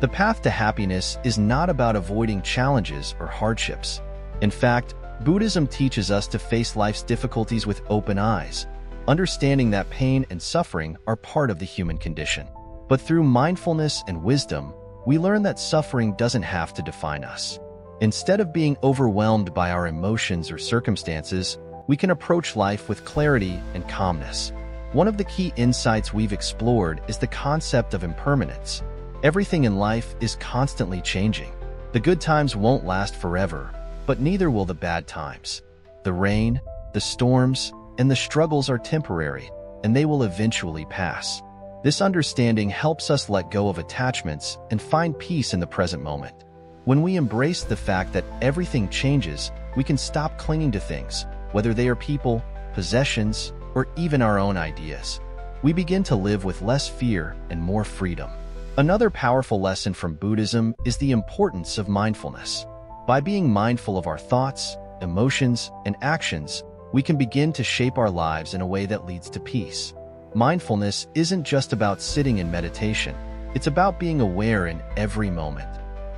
A: The path to happiness is not about avoiding challenges or hardships. In fact, Buddhism teaches us to face life's difficulties with open eyes, understanding that pain and suffering are part of the human condition. But through mindfulness and wisdom, we learn that suffering doesn't have to define us. Instead of being overwhelmed by our emotions or circumstances, we can approach life with clarity and calmness. One of the key insights we've explored is the concept of impermanence. Everything in life is constantly changing. The good times won't last forever, but neither will the bad times. The rain, the storms, and the struggles are temporary, and they will eventually pass. This understanding helps us let go of attachments and find peace in the present moment. When we embrace the fact that everything changes, we can stop clinging to things, whether they are people, possessions, or even our own ideas. We begin to live with less fear and more freedom. Another powerful lesson from Buddhism is the importance of mindfulness. By being mindful of our thoughts, emotions, and actions, we can begin to shape our lives in a way that leads to peace. Mindfulness isn't just about sitting in meditation. It's about being aware in every moment.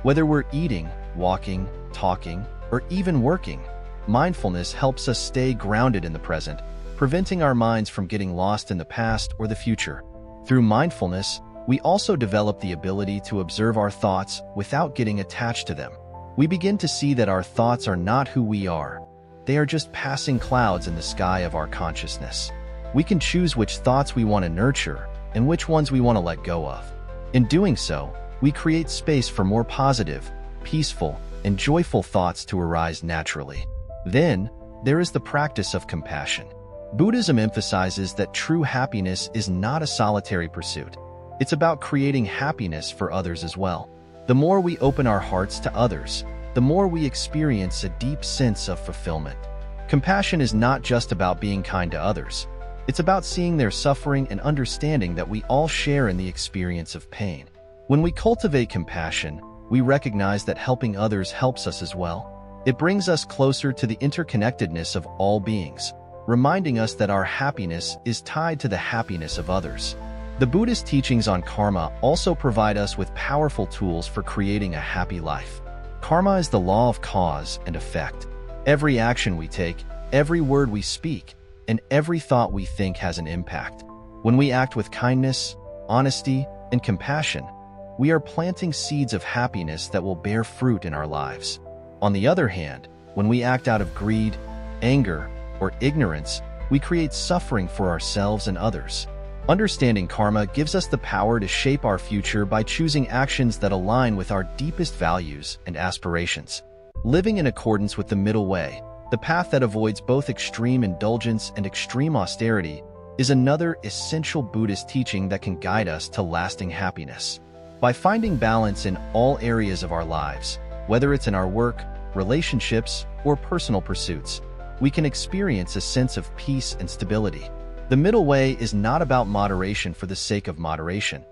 A: Whether we're eating, walking, talking, or even working, mindfulness helps us stay grounded in the present, preventing our minds from getting lost in the past or the future. Through mindfulness, we also develop the ability to observe our thoughts without getting attached to them. We begin to see that our thoughts are not who we are. They are just passing clouds in the sky of our consciousness. We can choose which thoughts we want to nurture and which ones we want to let go of. In doing so, we create space for more positive, peaceful, and joyful thoughts to arise naturally. Then, there is the practice of compassion. Buddhism emphasizes that true happiness is not a solitary pursuit. It's about creating happiness for others as well. The more we open our hearts to others, the more we experience a deep sense of fulfillment. Compassion is not just about being kind to others. It's about seeing their suffering and understanding that we all share in the experience of pain. When we cultivate compassion, we recognize that helping others helps us as well. It brings us closer to the interconnectedness of all beings, reminding us that our happiness is tied to the happiness of others. The Buddhist teachings on karma also provide us with powerful tools for creating a happy life. Karma is the law of cause and effect. Every action we take, every word we speak, and every thought we think has an impact. When we act with kindness, honesty, and compassion, we are planting seeds of happiness that will bear fruit in our lives. On the other hand, when we act out of greed, anger, or ignorance, we create suffering for ourselves and others. Understanding karma gives us the power to shape our future by choosing actions that align with our deepest values and aspirations. Living in accordance with the middle way, the path that avoids both extreme indulgence and extreme austerity, is another essential Buddhist teaching that can guide us to lasting happiness. By finding balance in all areas of our lives, whether it's in our work, relationships, or personal pursuits, we can experience a sense of peace and stability. The middle way is not about moderation for the sake of moderation.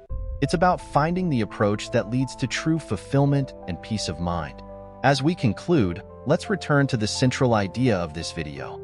A: It's about finding the approach that leads to true fulfillment and peace of mind. As we conclude, let's return to the central idea of this video,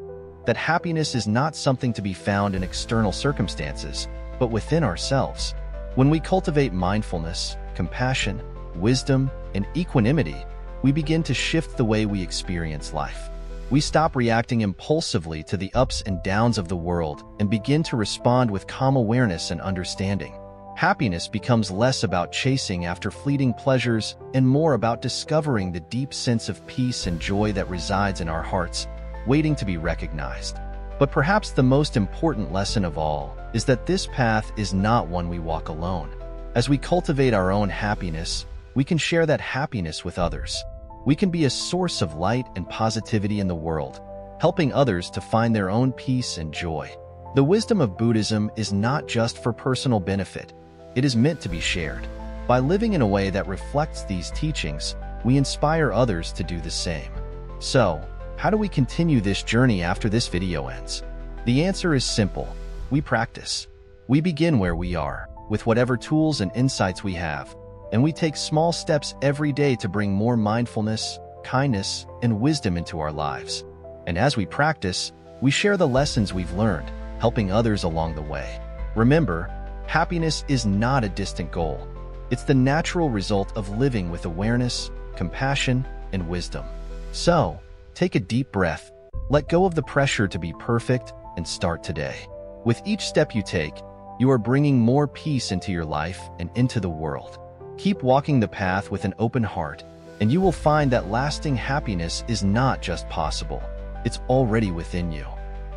A: that happiness is not something to be found in external circumstances, but within ourselves. When we cultivate mindfulness, compassion, wisdom, and equanimity, we begin to shift the way we experience life. We stop reacting impulsively to the ups and downs of the world and begin to respond with calm awareness and understanding. Happiness becomes less about chasing after fleeting pleasures and more about discovering the deep sense of peace and joy that resides in our hearts, waiting to be recognized. But perhaps the most important lesson of all is that this path is not one we walk alone. As we cultivate our own happiness, we can share that happiness with others. We can be a source of light and positivity in the world, helping others to find their own peace and joy. The wisdom of Buddhism is not just for personal benefit. It is meant to be shared. By living in a way that reflects these teachings, we inspire others to do the same. So, how do we continue this journey after this video ends? The answer is simple. We practice. We begin where we are, with whatever tools and insights we have, and we take small steps every day to bring more mindfulness, kindness, and wisdom into our lives. And as we practice, we share the lessons we've learned, helping others along the way. Remember, happiness is not a distant goal. It's the natural result of living with awareness, compassion, and wisdom. So, take a deep breath, let go of the pressure to be perfect, and start today. With each step you take, you are bringing more peace into your life and into the world. Keep walking the path with an open heart, and you will find that lasting happiness is not just possible, it's already within you.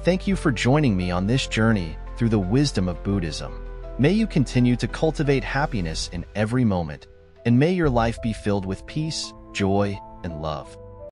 A: Thank you for joining me on this journey through the wisdom of Buddhism. May you continue to cultivate happiness in every moment, and may your life be filled with peace, joy, and love.